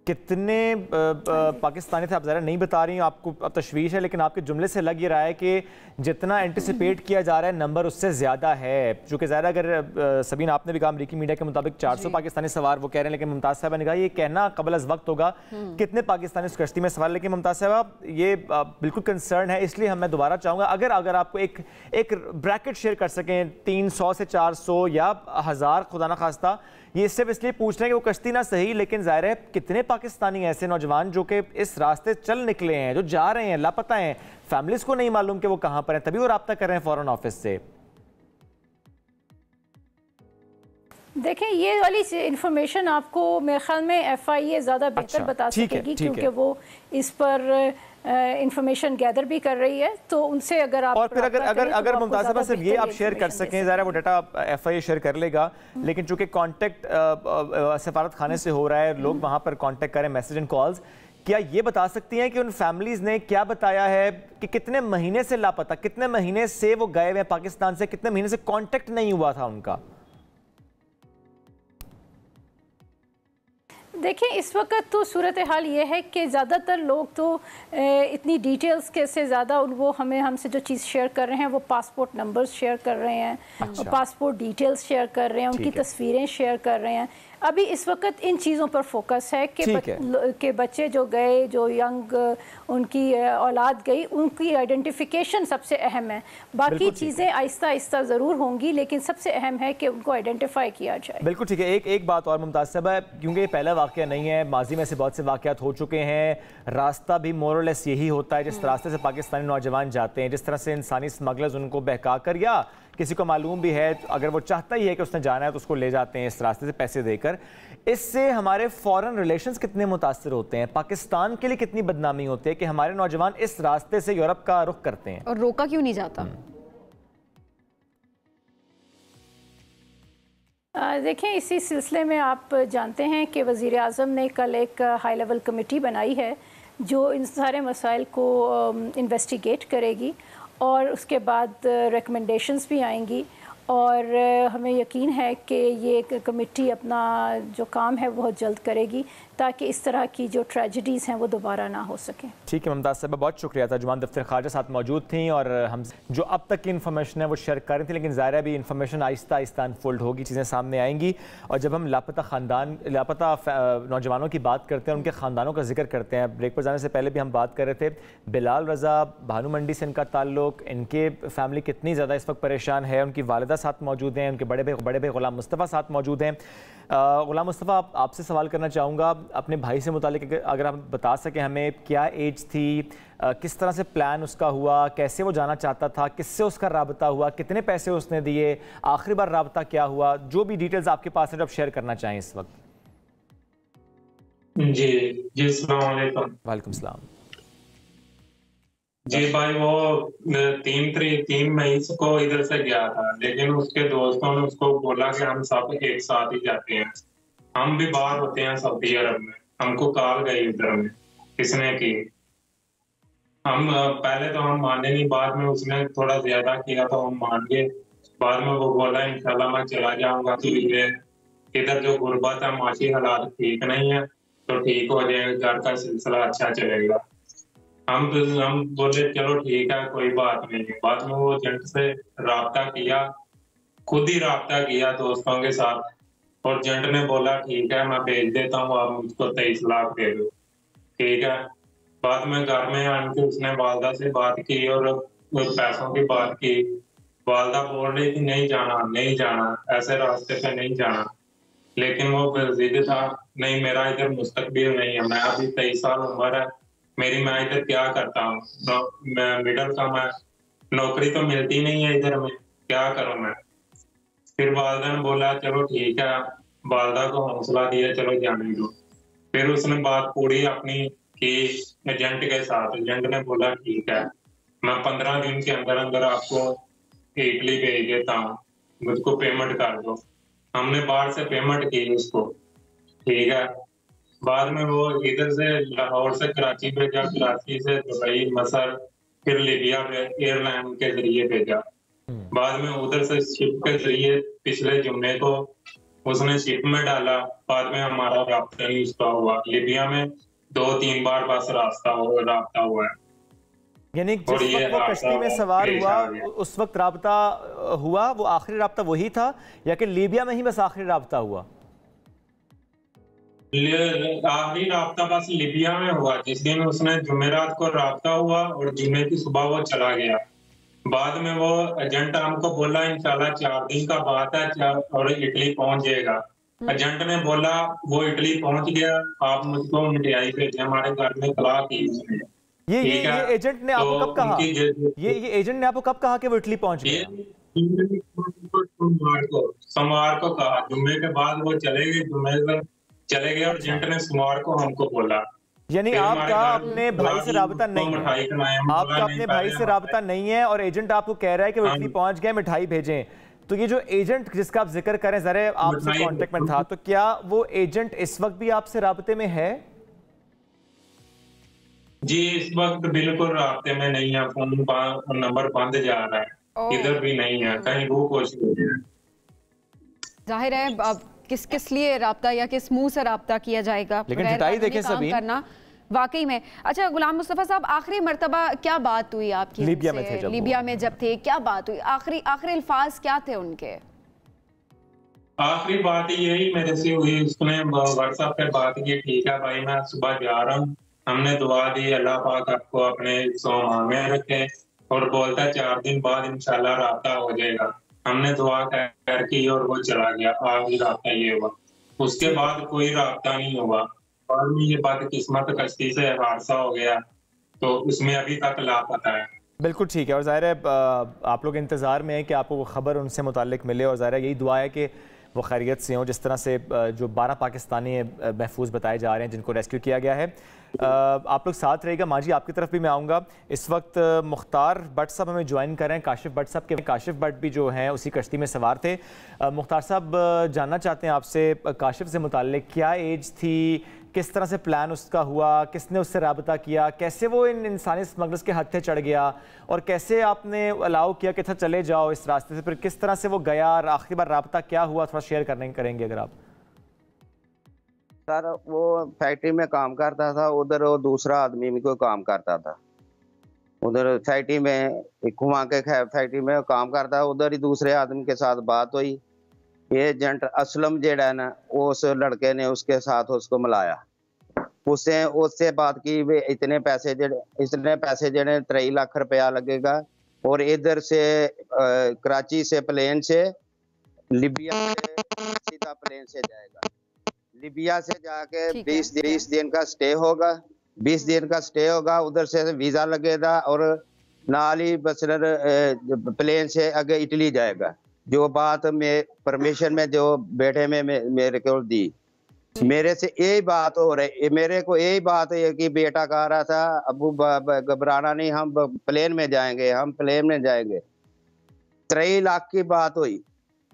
कितने पाकिस्तानी थे आप ज़रा नहीं बता रही हैं, आपको अब तशवीश है, लेकिन आपके जुमले से लग ये रहा है कि जितना एंटिसिपेट किया जा रहा है नंबर उससे ज़्यादा है। जो कि ज़्यादा, अगर सबीन आपने भी कहा अमरीकी मीडिया के मुताबिक 400 पाकिस्तानी सवार वो कह रहे हैं, लेकिन मुमताज़ साहबा ने कहा ये कहना कबल अज़ वक्त होगा कितने पाकिस्तानी उस कश्ती में सवार। लेकिन मुमताज़ साहबा ये बिल्कुल कंसर्न है, इसलिए मैं दोबारा चाहूँगा अगर आपको एक ब्रैकेट शेयर कर सकें 300 से 400 या 1000, खुदा ना खास्ता, ये सिर्फ इसलिए पूछ रहे हैं कि वो कश्ती ना सही, लेकिन ज़ाहिर है कितने पाकिस्तानी ऐसे नौजवान जो कि इस रास्ते चल निकले हैं, जो जा रहे हैं, लापता हैं, फैमिलीज को नहीं मालूम कि वो कहाँ पर हैं, तभी वो राब्ता कर रहे हैं फॉरेन ऑफिस से। देखें, ये वाली इंफॉर्मेशन आपको मेरे ख्याल में FIA ज़्यादा बेहतर बता सकेगी, क्योंकि वो इस पर इंफॉर्मेशन गैदर भी कर रही है। तो उनसे अगर आप और फिर अगर मुमताज़ साहबा सिर्फ ये आप शेयर कर सकें, ज़रा वो डाटा FIA शेयर कर लेगा, लेकिन चूंकि कांटेक्ट सफारत खाने से हो रहा है, लोग वहाँ पर कांटेक्ट करें, मैसेज एंड कॉल्स, क्या ये बता सकती हैं कि उन फैमिलीज़ ने क्या बताया है कि कितने महीने से लापता, कितने महीने से वो गए हुए पाकिस्तान से, कितने महीने से कांटेक्ट नहीं हुआ था उनका? देखें, इस वक्त तो सूरत हाल ये है कि ज़्यादातर लोग तो इतनी डिटेल्स के से ज़्यादा वो हमसे जो चीज़ शेयर कर रहे हैं वो पासपोर्ट नंबर्स शेयर कर रहे हैं, पासपोर्ट डिटेल्स शेयर कर रहे हैं, उनकी तस्वीरें शेयर कर रहे हैं। अभी इस वक्त इन चीज़ों पर फोकस है कि बच्चे जो गए, जो यंग उनकी औलाद गई, उनकी आइडेंटिफिकेशन सबसे अहम है। बाकी चीज़ें आहिस्ता आहिस्ता ज़रूर होंगी, लेकिन सबसे अहम है कि उनको आइडेंटिफाई किया जाए। बिल्कुल ठीक है। एक बात और मुमताज़ साहब है, क्योंकि ये पहला वाक़या नहीं है, माजी में से बहुत से वाक़यात हो चुके हैं। रास्ता भी मोरलेस यही होता है, जिस रास्ते से पाकिस्तानी नौजवान जाते हैं, जिस तरह से इंसानी स्मगलर्स उनको बहका कर, या किसी को मालूम भी है, अगर वो चाहता ही है कि उसने जाना है तो उसको ले जाते हैं इस रास्ते से पैसे देकर। इससे हमारे फॉरेन रिलेशंस कितने मुतासर होते हैं, पाकिस्तान के लिए कितनी बदनामी होती है कि हमारे नौजवान इस रास्ते से यूरोप का रुख करते हैं, और रोका क्यों नहीं जाता? देखें, इसी सिलसिले में आप जानते हैं कि वज़ीर आज़म ने कल एक हाई लेवल कमेटी बनाई है जो इन सारे मसाइल को इन्वेस्टिगेट करेगी, और उसके बाद रिकमेंडेशंस भी आएंगी, और हमें यकीन है कि ये कमेटी अपना जो काम है बहुत जल्द करेगी ताकि इस तरह की जो ट्रेजेडीज़ हैं वो दोबारा ना हो सकें। ठीक है मुमताज़ साहब, बहुत शुक्रिया। तर्जुमान दफ्तर खारजा साथ मौजूद थी और हम जो अब तक की इन्फॉर्मेशन है वो शेयर कर रही थी, लेकिन ज़ाहिर है भी इन्फॉर्मेशन आहिस्ता आहिस्ता अनफोल्ड होगी, चीज़ें सामने आएंगी। और जब हम लापता नौजवानों की बात करते हैं, उनके ख़ानदानों का जिक्र करते हैं, ब्रेक पर जाने से पहले भी हम बात कर रहे थे, बिलाल रज़ा, भानु मंडी से इनका ताल्लुक, इनके फैमिली कितनी ज़्यादा इस वक्त परेशान है। उनकी वालिदा साथ मौजूद हैं, उनके बड़े भाई ग़ुलाम मुस्तफ़ा साथ मौजूद हैं। ग़ुलाम मुस्तफ़ा, आपसे सवाल करना चाहूँगा अपने भाई से मुतालिक, अगर आप बता सकें हमें क्या एज थी, किस तरह से प्लान उसका हुआ, कैसे वो जाना चाहता था, किससे उसका राबता हुआ, कितने पैसे उसने दिए, आखिरी बार राबता क्या हुआ, जो भी डिटेल्स आपके पास है जो आप शेयर करना चाहें इस वक्त। जी अस्सलाम वालेकुम। वालेकुम सलाम। जी भाई, वो 3 मई को इधर से गया था, लेकिन उसके दोस्तों ने उसको बोला कि हम सब एक साथ ही जाते हैं, हम भी बाहर होते हैं सऊदी अरब में। हमको कॉल गई उधर में, किसने की, हम पहले तो हम माने नहीं, बाद में उसने थोड़ा ज्यादा किया तो हम मान गए। बाद में वो बोला इंशाल्लाह मैं चला जाऊंगा, तो ये इधर जो गुर्बत है, माशी हालात ठीक नहीं है, तो ठीक हो जाएगा, घर का सिलसिला अच्छा चलेगा। हम बोले चलो ठीक है, कोई बात नहीं। बाद में वो एजेंट से राब्ता किया, खुद ही राब्ता किया दोस्तों के साथ, और एजेंट ने बोला ठीक है मैं भेज देता हूँ, आप मुझको 23 लाख दे दो, ठीक है। बाद में घर में आके उसने वालदा से बात की और पैसों की बात की। वालदा बोल रही थी नहीं जाना, ऐसे रास्ते पे नहीं जाना, लेकिन वो जिद था, नहीं मेरा इधर मुस्तकबिल नहीं है, मैं अभी 23 साल उम्र है मेरी, मैं इधर क्या करता हूँ, मिडिल का मैं, नौकरी तो मिलती नहीं है इधर में, क्या करूँ मैं। फिर वालदा ने बोला चलो ठीक है, वालदा को हौसला दिया, चलो जाने दो। फिर उसने बात पूरी अपनी की एजेंट के साथ, एजेंट ने बोला ठीक है मैं 15 दिन के अंदर अंदर आपको इटली भेज देता हूँ, मुझको पेमेंट कर दो। हमने बाहर से पेमेंट की उसको, ठीक है। बाद में वो इधर से लाहौर से कराची भेजा, कराची से दुबई, मसर, फिर लीबिया एयरलाइन के जरिए भेजा। बाद में उधर से शिप के जरिए पिछले जुम्मे को उसने शिप में डाला। बाद में हमारा राब्ता नहीं उसका हुआ, लीबिया में 2-3 बार बस राब्ता हुआ है। यानी जिस वक्त वो कश्ती में सवार हुआ उस वक्त राब्ता हुआ, वो आखिरी राब्ता वही था, या कि लीबिया में ही बस आखिरी राब्ता हुआ? आखिरी राब्ता बस लीबिया में हुआ, जिस दिन उसने जुमेरात को राब्ता हुआ और जुमे की सुबह वो चला गया। बाद में वो एजेंट हमको बोला इंशाल्लाह 4 दिन का बात है और इटली पहुंच जाएगा। एजेंट ने बोला वो इटली पहुंच गया, आप मुझको मिठाई भेजे, हमारे घर में तलाक की उसने। ये एजेंट ने आपको कब कहा? ये एजेंट ने आपको कब कहा कि वो इटली पहुंच गया? सोमवार को कहा, जुम्मे के बाद वो चले गए और एजेंट ने सोमवार को हमको बोला। यानी आपका अपने भाई से राबता नहीं है, आपका अपने भाई से राबता नहीं है, और एजेंट आपको कह रहा है कि वो इटली पहुंच गए, मिठाई भेजें। तो ये जो एजेंट जिसका आप जिक्र करें, जरा आपसे कांटेक्ट में था, तो क्या वो एजेंट इस वक्त भी आपसे राबते में है? जी इस वक्त बिल्कुल राब्ते में नहीं है, फोन नंबर बंद जा रहा है, इधर भी नहीं है, कहीं वो कोशिश हो रही है। जाहिर है अब किस लिए राब्ता या किस मुंह से राब्ता किया जाएगा, लेकिन जुटाई देखें सभी करना वाकई में। अच्छा गुलाम मुस्तफ़ा साहब, आखिरी मर्तबा क्या बात हुई आपकी? लीबिया में थे, लीबिया में जब थे क्या बात हुई? आखिरी अल्फाज क्या थे उनके? आखिरी बात यही मेरे से हुई, उसने व्हाट्सएप पे बात की, ठीक है भाई मैं सुबह जा रहा हूँ, हमने दुआ दी अल्लाह पाक आपको अपने सो में रखे, और बोलता है 4 दिन बाद इंशाल्लाह राब्ता हो जाएगा। हमने दुआ कर की और वो चला गया, आखिरी राब्ता ये हुआ, उसके बाद कोई राब्ता नहीं हुआ। और ये बदकिस्मत कश्ती से हादसा हो गया, तो उसमें अभी तक लापता है। बिल्कुल ठीक है, और ज़ाहिर है आप लोग इंतज़ार में हैं कि आपको वो खबर उनसे मुताल्लिक मिले, और ज़ाहिर है यही दुआ है कि वो खैरियत से हों। जिस तरह से जो 12 पाकिस्तानी महफूज बताए जा रहे हैं जिनको रेस्क्यू किया गया है, आप लोग साथ रहेगा। माँ जी आपकी तरफ भी मैं आऊँगा। इस वक्त मुख्तार भट्ट साहब हमें ज्वाइन कर रहे हैं, काशिफ भट्ट साहब के। काशिफ भट्ट भी जो हैं उसी कश्ती में सवार थे। मुख्तार साहब जानना चाहते हैं आपसे काशिफ से मुताल्लिक, क्या एज थी, किस तरह से प्लान उसका हुआ, किसने उससे राबता किया, कैसे वो इन इंसानी स्मगलर्स के हत्थे चढ़ गया, और कैसे आपने अलाउ किया कि था चले जाओ इस रास्ते से, फिर किस तरह से वो गया और आखिरी बार राबता क्या हुआ, थोड़ा शेयर करेंगे अगर आप। सर वो फैक्ट्री में काम करता था, उधर वो दूसरा आदमी भी कोई काम करता था, उधर फैक्ट्री में कुआं के फैक्ट्री में काम करता, उधर ही दूसरे आदमी के साथ बात हुई। ये एजेंट असलम जेड़ा है ना, वो उस लड़के ने उसके साथ उसको मिलाया, उससे बात की वे इतने पैसे जेड़े 3 लाख रुपया लगेगा, और इधर से कराची से प्लेन से लीबिया से सीधा प्लेन से जाएगा, लीबिया से जाके 20 दिन का स्टे होगा, 20 दिन का स्टे होगा, उधर से वीजा लगेगा, और नाल ही बसर प्लेन से आगे इटली जाएगा। जो बात में परमिशन में जो बेटे में मेरे को दी, मेरे से यही बात हो रही, मेरे को यही बात है कि बेटा कह रहा था अबू घबराना नहीं, हम प्लेन में जाएंगे, हम प्लेन में जाएंगे। 3 लाख की बात हुई,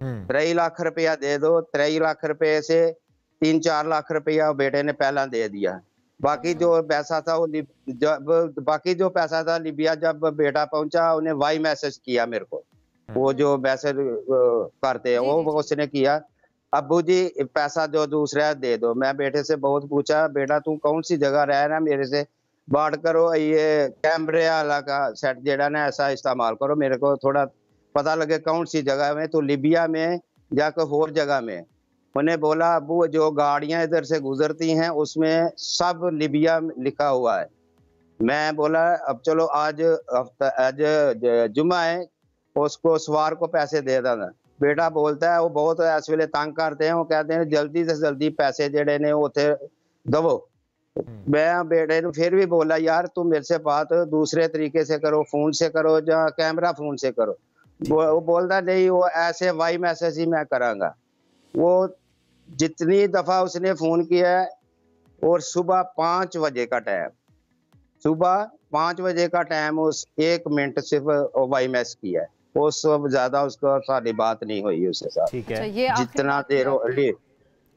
3 लाख रुपया दे दो, 3 लाख रुपये से 3-4 लाख रुपया बेटे ने पहला दे दिया। बाकी जो पैसा था लीबिया जब बेटा पहुंचा, उन्हें वाई मैसेज किया मेरे को, वो जो मैसेज करते हैं वो उसने किया, अब्बू जी पैसा जो दूसरा दे दो। मैं बेटे से बहुत पूछा, बेटा तू कौन सी जगह रह ना, मेरे से बात करो, ये कैमरे वाला का सेट जेड़ा ना ऐसा इस्तेमाल करो, मेरे को थोड़ा पता लगे कौन सी जगह में, तो लीबिया में या कोई और जगह में। उन्हें बोला अब्बू जो गाड़ियां इधर से गुजरती हैं उसमें सब लीबिया लिखा हुआ है। मैं बोला अब चलो आज जुम्मा है, उसको सवार को पैसे दे देना। बेटा बोलता है वो बहुत इस वेले तंग करते हैं, वो कहते हैं जल्दी से जल्दी पैसे जेड़े ने उथे दवो। मैं बेटे ने फिर भी बोला यार तुम मेरे से बात दूसरे तरीके से करो, फोन से करो या कैमरा फोन से करो। वो बोलता नहीं, वो ऐसे वाई मैसेज ही मैं करांगा। वो जितनी दफा उसने फोन किया है, और सुबह 5 बजे का टाइम, सुबह 5 बजे का टाइम, उस 1 मिनट सिर्फ वाई मैसेज किया है, उस ज्यादा उसको सारी बात नहीं हुई उसके साथ। ठीक है, जितना देर हो रही।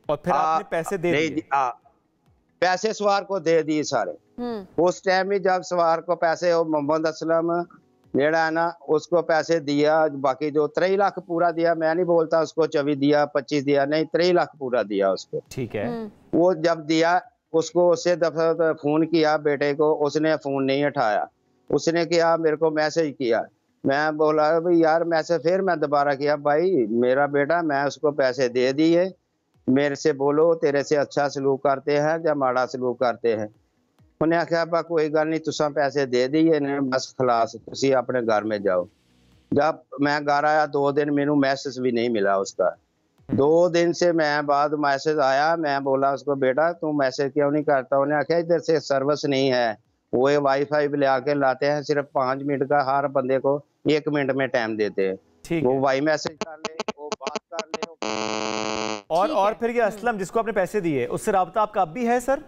और फिर आपने पैसे दे दिए? पैसे सवार को दे दिए सारे। उस टाइम में जब सवार को पैसे, मोहम्मद असलम जेड़ा है ना उसको पैसे दिया, बाकी जो 3 लाख पूरा दिया, मैं नहीं बोलता उसको 24 दिया 25 दिया, नहीं 3 लाख पूरा दिया उसको। ठीक है। वो जब दिया उसको उससे दफा फोन किया बेटे को, उसने फोन नहीं उठाया। उसने किया मेरे को मैसेज किया, मैं बोला भाई यार मैसेज, फिर मैं दोबारा किया भाई मेरा बेटा, मैं उसको पैसे दे दिए, मेरे से बोलो तेरे से अच्छा सलूक करते हैं या माड़ा सलूक करते हैं। उन्हें आख्या बा कोई गल नहीं, तुसा पैसे दे दिए ने, बस खलास तुसी अपने घर में जाओ। जब मैं घर आया 2 दिन मेनू मैसेज भी नहीं मिला उसका। 2 दिन से मैं बाद मैसेज आया, मैं बोला उसको बेटा तू मैसेज क्यों नहीं करता। उन्हें आख्या इधर से सर्विस नहीं है, वो वाईफाई ले आके लाते हैं, सिर्फ 5 मिनट का हर बंदे को 1 मिनट में टाइम देते हैं। वो वाई मैसेज कर ले, वो बात कर ले। और फिर ये असलम जिसको आपने पैसे दिए, उससे राब्ता आपका अब भी है सर?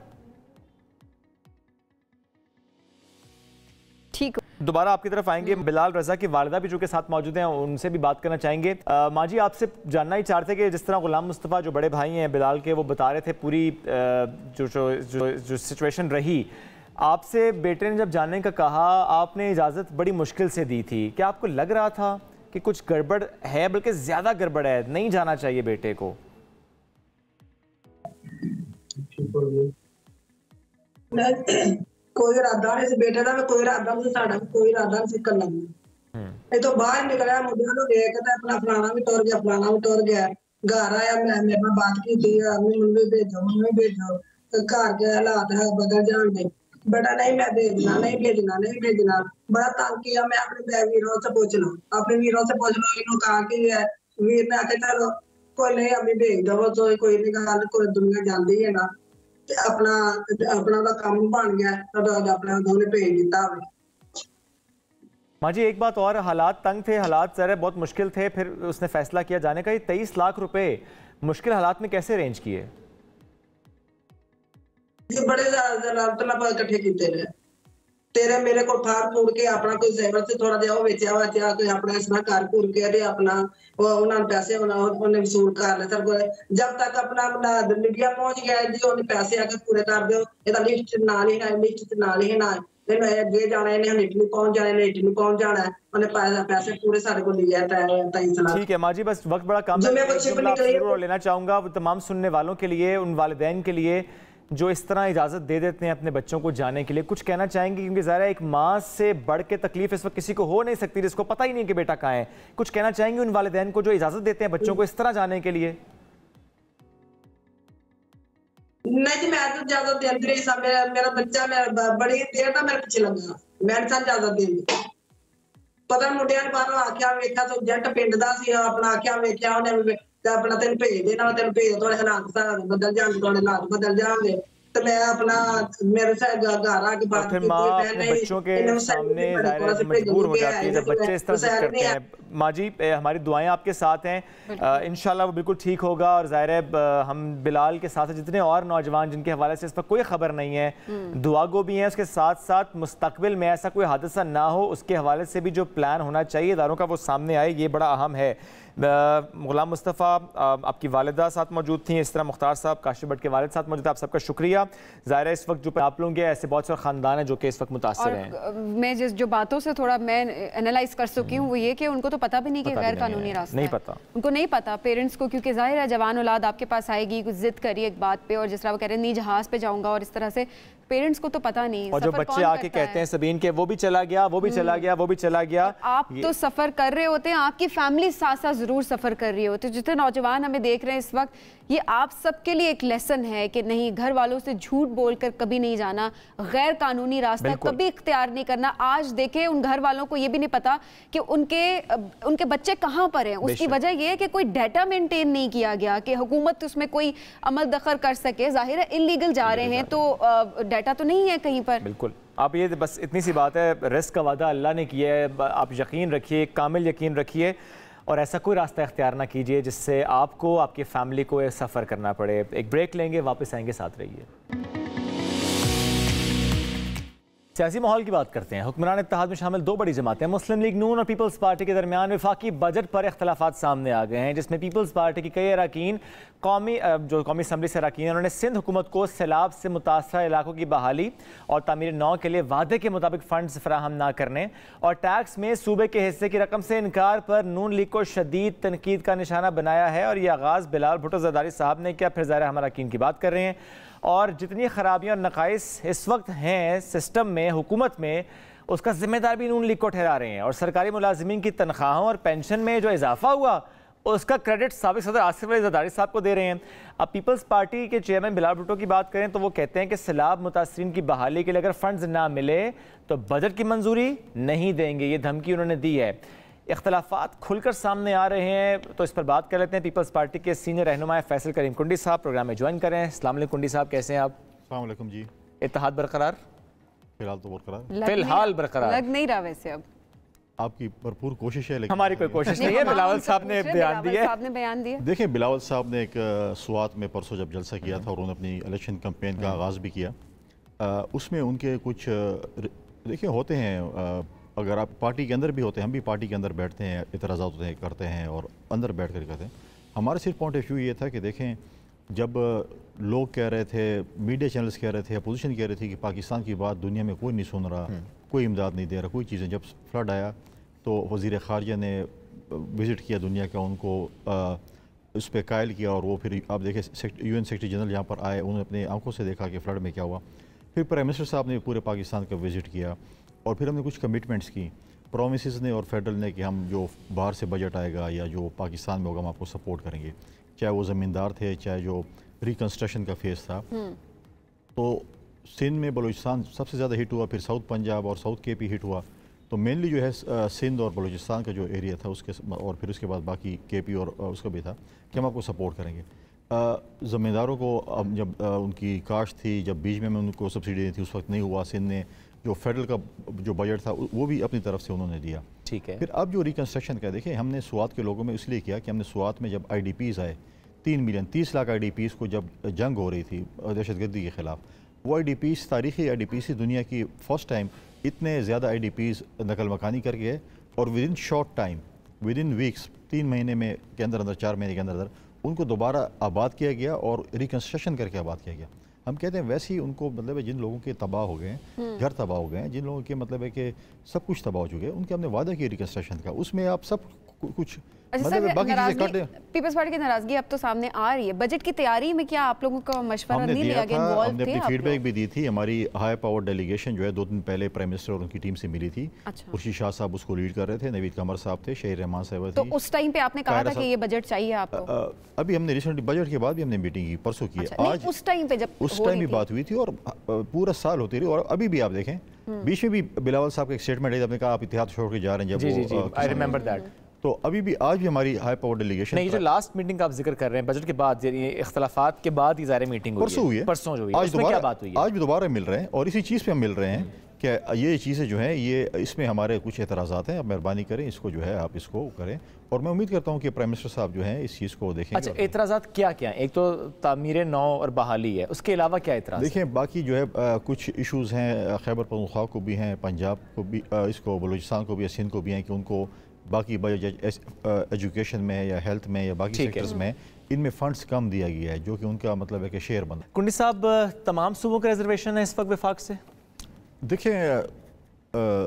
ठीक, दोबारा आपकी तरफ आएंगे। बिलाल रजा की वालिदा भी जो के साथ मौजूद हैं, उनसे भी बात करना चाहेंगे। माँ जी आपसे जानना ही चाहते कि जिस तरह गुलाम मुस्तफ़ा जो बड़े भाई हैं बिलाल के, वो बता रहे थे पूरी जो सिचुएशन रही, आपसे बेटे ने जब जानने का कहा आपने इजाज़त बड़ी मुश्किल से दी थी। क्या आपको लग रहा था कि कुछ गड़बड़ है, बल्कि ज़्यादा गड़बड़ है, नहीं जाना चाहिए बेटे को? कोई इरादा नहीं, बेटे का कोई इरादा नहीं, साडा कोई इरादा नहीं करना। ये तो बाहर निकला मुंडिया को देख के अपना फलाना भी टुर गया, फलाना भी टुर गया, घर आया मैं मेरे ਨਾਲ बात की थी मम्मी भेजो घर के हालात है बदल जाएंगे बेटा नहीं मैं भेजना बड़ा तंग किया मैं अपने वीरों से पूछ लो इन्होंने कहा कि वीर ने आके चलो कोई नहीं अभी भेज दो तो कोई नहीं गल कोई दुनिया जानती है ना अपना अपना काम बन गया तो अपना उन्होंने भेज दिता। माँ जी एक बात और, हालात तंग थे, हालात ज़रा बहुत मुश्किल थे, फिर उसने फैसला किया जाने का। ये 23 लाख रुपए मुश्किल हालात में कैसे अरेंज किए? ये बड़े मतलब इकट्ठे किए ने तेरे मेरे को फाड़ फूड़ के अपना कोई जेवर से थोड़ा जिहा बेचा वाचा कोई अपना इसना घर घूर के अपना उन्होंने पैसे उन्हें वसूल कर ले सर जब तक अपना मीडिया पहुंच गया जी उन्हें पैसे आके पूरे कर दो ये लिस्ट ना लिखना अगे जाना इन्हें इटली पहुंच जाना उन्हें पैसे पूरे सारे को लिया 23 लाख। ठीक है माँ जी बस वक्त बड़ा कम है, लेना चाहूंगा तमाम सुनने वालों के लिए, उन वालिदैन के लिए जो इस तरह इजाज़त दे देते हैं अपने बच्चों को जाने के लिए, कुछ कहना चाहेंगे? क्योंकि ज़रा एक माँ से बढ़ के तकलीफ इस वक्त किसी को हो नहीं सकती जिसको पता ही नहीं कि बेटा कहाँ है। कुछ कहना चाहेंगे उन वालिदैन को जो इजाज़त देते हैं बच्चों को इस तरह जाने के लिए? नहीं जी मैं तो ज्यादा देती रही सा मेरा बच्चा मेरा बड़ी देर ना मेरे पीछे लगा मैं नहीं ज्यादा देती पता मुंडिया ने बाहरों आख्या वेखा तो जट पिंड दा सी अपना आख्या वेख्या उन्हें अपना तेन भेज देना तेन भेज थोड़े हालात बदल जाएंगे थोड़े हालात बदल जाएंगे तो मैं अपना मेरे से घर आके बात की बच्चों के सामने मजबूर हो जाती है जब बच्चे इस तरह से करते हैं। माँ जी हमारी दुआएं आपके साथ हैं, इंशाल्लाह वो बिल्कुल ठीक होगा। और ज़ाहिर है हम बिलाल के साथ जितने और नौजवान जिनके हवाले से इस पर कोई खबर नहीं है दुआ गो भी हैं, उसके साथ साथ मुस्तकबिल में ऐसा कोई हादसा ना हो उसके हवाले से भी जो प्लान होना चाहिए इदारों का वो सामने आए, ये बड़ा अहम है। गुलाम मुस्तफ़ा आपकी वालिदा साथ मौजूद थी, इस तरह मुख्तार साहब काशिफ भट्ट के वालिद साथ मौजूद, आप सबका शुक्रिया। ज़ाहिर है इस वक्त जो आप लोग ऐसे बहुत सारे ख़ानदान हैं जो कि इस वक्त मुतासिर हैं। मैं जो बातों से थोड़ा मैं एनालाइज कर सकी हूँ वो ये कि उनको तो पता भी नहीं कि गैर कानूनी रास्ता नहीं पता, उनको नहीं पता पेरेंट्स को, क्योंकि जाहिर है जवान औलाद आपके पास आएगी कुछ जिद करी एक बात पे और जिस तरह वो कह रहे हैं नहीं जहाज़ पे जाऊँगा और इस तरह से पेरेंट्स को तो पता नहीं। और जो बच्चे आके कहते हैं सबीन के वो भी चला गया वो भी चला गया वो भी चला गया, आप तो सफ़र कर रहे होते हैं, आपकी फैमिली साथ साथ ज़रूर सफ़र कर रही होती है। जितने नौजवान हमें देख रहे हैं इस वक्त ये आप सबके लिए एक लेसन है कि नहीं घर वालों से झूठ बोलकर कभी नहीं जाना, गैर कानूनी रास्ता कभी इख्तियार नहीं करना। आज देखें उन घर वालों को ये भी नहीं पता कि उनके बच्चे कहाँ पर हैं, उसकी वजह यह है कि कोई डाटा मेंटेन नहीं किया गया कि हुकूमत उसमें कोई अमल दखल कर सके। जाहिर है इलीगल जा रहे हैं तो डाटा तो नहीं है कहीं पर। बिल्कुल आप ये बस इतनी सी बात है, रिस्क का वादा अल्लाह ने किया है, आप यकीन रखिए, कामिल यकीन रखिए और ऐसा कोई रास्ता इख्तियार ना कीजिए जिससे आपको आपकी फैमिली को सफ़र करना पड़े। एक ब्रेक लेंगे, वापस आएंगे, साथ रहिए। सियासी माहौल की बात करते हैं। हुक्मरान इत्तेहाद में शामिल दो बड़ी जमातें मुस्लिम लीग नून और पीपल्स पार्टी के दरमियान वफाकी बजट पर इख्तलाफात सामने आ गए हैं, जिसमें पीपल्स पार्टी की कई अरकान कौमी असम्बली से अरकान उन्होंने सिंध हुकूमत को सैलाब से मुतासर इलाकों की बहाली और तामीर नौ के लिए वादे के मुताबिक फंड्स फराहम ना करने और टैक्स में सूबे के हिस्से की रकम से इनकार पर नून लीग को शदीद तनकीद का निशाना बनाया है। और यह आगाज़ बिलाल भुट्टो ज़रदारी साहब ने किया, फिर ज़ाहिर हम अरकान की बात कर रहे हैं। और जितनी खराबियाँ और नकाइस इस वक्त हैं सिस्टम में, हुकूमत में, उसका जिम्मेदार भी नून लीग को ठहरा रहे हैं। और सरकारी मुलाजिमीन की तनख्वाहों और पेंशन में जो इजाफा हुआ उसका क्रेडिट साबिक सदर आसिफ अली ज़रदारी साहब को दे रहे हैं। अब पीपल्स पार्टी के चेयरमैन बिलाल भुट्टो की बात करें तो वो कहते हैं कि सैलाब मुतासरीन की बहाली के लिए अगर फंड्स ना मिले तो बजट की मंजूरी नहीं देंगे, ये धमकी उन्होंने दी है। इख्तलाफात खुलकर सामने आ रहे हैं तो इस पर बात कर लेते हैं। पीपल्स पार्टी के सीनियर रहनुमा फैसल करीम कुंडी साहब प्रोग्राम में ज्वाइन करें। अस्सलाम वालेकुम कुंडी साहब, कैसे हैं आप? अस्सलाम वालेकुम जी। इत्तेहाद बरकरार? फिलहाल तो बरकरार, फिलहाल बरकरार लग नहीं रहा वैसे। अब आपकी भरपूर कोशिश है लेकिन हमारी कोई कोशिश नहीं है। बिलावल साहब ने बयान दिया। देखिए बिलावल साहब ने एक स्वात में परसों जब जलसा किया था और उन्होंने अपनी इलेक्शन कैंपेन का आगाज़ भी किया, उसमें उनके कुछ देखिए होते हैं, अगर आप पार्टी के अंदर भी होते हैं, हम भी पार्टी के अंदर बैठते हैं, इतराज़ात करते हैं और अंदर बैठ कर करते हैं। हमारा सिर्फ पॉइंट ऑफ व्यू ये था कि देखें जब लोग कह रहे थे, मीडिया चैनल्स कह रहे थे, अपोजिशन कह रही थी कि पाकिस्तान की बात दुनिया में कोई नहीं सुन रहा, कोई इमदाद नहीं दे रहा, कोई चीज़ें, जब फ्लड आया तो वज़ीर ख़ारजा ने विज़िट किया दुनिया का, उनको उस पर कायल किया और वो फिर आप देखें UN सेक्रेटरी जनरल यहाँ पर आए, उन्होंने अपनी आंखों से देखा कि फ्लड में क्या हुआ। फिर प्राइम मिनिस्टर साहब ने पूरे पाकिस्तान का विज़िट किया और फिर हमने कुछ कमिटमेंट्स की, प्रोमिसेस ने और फेडरल ने कि हम जो बाहर से बजट आएगा या जो पाकिस्तान में होगा हम आपको सपोर्ट करेंगे। चाहे वो ज़मींदार थे, चाहे जो रिकन्स्ट्रक्शन का फेज़ था। तो सिंध में बलूचिस्तान सबसे ज़्यादा हिट हुआ, फिर साउथ पंजाब और साउथ केपी हिट हुआ। तो मेनली जो है सिंध और बलूचिस्तान का जो एरिया था उसके, और फिर उसके बाद बाकी केपी और उसका भी था कि हम आपको सपोर्ट करेंगे। ज़मींदारों को अब जब उनकी काश्त थी, जब बीच में उनको सब्सिडी दी थी, उस वक्त नहीं हुआ। सिंध ने जो फेडरल का जो बजट था वो भी अपनी तरफ से उन्होंने दिया। ठीक है। फिर अब जो रिकन्स्ट्रक्शन का देखिए, हमने स्वात के लोगों में इसलिए किया कि हमने स्वात में जब IDPs आए 3 मिलियन 30 लाख IDPs को जब जंग हो रही थी दहशतगर्दी के ख़िलाफ़, वो IDPs तारीख़ी IDPs ही दुनिया की फ़र्स्ट टाइम इतने ज़्यादा IDPs नकल मकानी कर गए, और within short time, within weeks, 3 महीने में के अंदर अंदर, 4 महीने के अंदर अंदर उनको दोबारा आबाद किया गया और रिकन्स्ट्रक्शन करके आबाद किया गया। हम कहते हैं वैसे ही उनको, मतलब है जिन लोगों के तबाह हो गए, घर तबाह हो गए, जिन लोगों के मतलब है कि सब कुछ तबाह हो चुके हैं, उनके हमने वादा किया रिकन्स्ट्रक्शन का। उसमें आप सब कुछ मतलब बाकी चीज़ें काट दें। पीपल्स पार्टी की नाराजगी अब तो सामने आ रही है। बजट की तैयारी में क्या आप लोगों का मशवरा नहीं लिया गया? हमने अपनी फीडबैक भी दी थी। हमारी हाई पावर डेलीगेशन जो है 2 दिन पहले प्राइम मिनिस्टर और उनकी टीम से मिली थी। खुर्शीद शाह साहब उसको लीड कर रहे थे, नवीद कमर साहब थे, शहीर रहमान साहब। तो उस टाइम पे आपने कहा था कि ये बजट चाहिए आपको? अभी हमने रिसेंटली बजट के बाद भी हमने मीटिंग की, परसों की। आज उस टाइम पे जब उस टाइम भी बात हुई थी और पूरा साल होती रही, और अभी भी आप देखें बीच में भी बिलावल साहब का एक स्टेटमेंट है, आपने कहा आप इतिहाद छोड़ के जा रहे हैं जब आई रिमेंबर दैट। तो अभी भी आज भी हमारी हाई पावर डेलीगेशन नहीं, जो लास्ट मीटिंग का आप जिक्र कर रहे हैं बजट के बाद, इख्तलाफात के बाद ही ज़ाहिर मीटिंग परसों हुई है, परसों जो हुई, आज दोबारा क्या बात हुई है? आज भी दोबारा मिल रहे हैं और इसी चीज़ पे हम मिल रहे हैं कि ये चीज़ें जो हैं, ये इसमें हमारे कुछ एतराज़ात हैं, आप मेहरबानी करें इसको जो है आप इसको करें, और मैं उम्मीद करता हूँ कि प्राइम मिनिस्टर साहब जो हैं इस चीज़ को देखेंगे। अच्छा, एतराज़ात क्या क्या? एक तो तामीर नौ और बहाली है, उसके अलावा क्या एतराज़? देखें बाकी जो है कुछ इशूज़ हैं, खैबर पख्तूनख्वा को भी हैं, पंजाब को भी, इसको बलूचिस्तान को भी, सिंध को भी हैं कि उनको बाकी एजुकेशन में या हेल्थ में या बाकी सेक्टर्स में इनमें फंड्स कम दिया गया है, जो कि उनका मतलब है कि शेयर बंद। कुंडी साहब, तमाम सूबों के रिजर्वेशन है इस वक्त वफाक से? देखें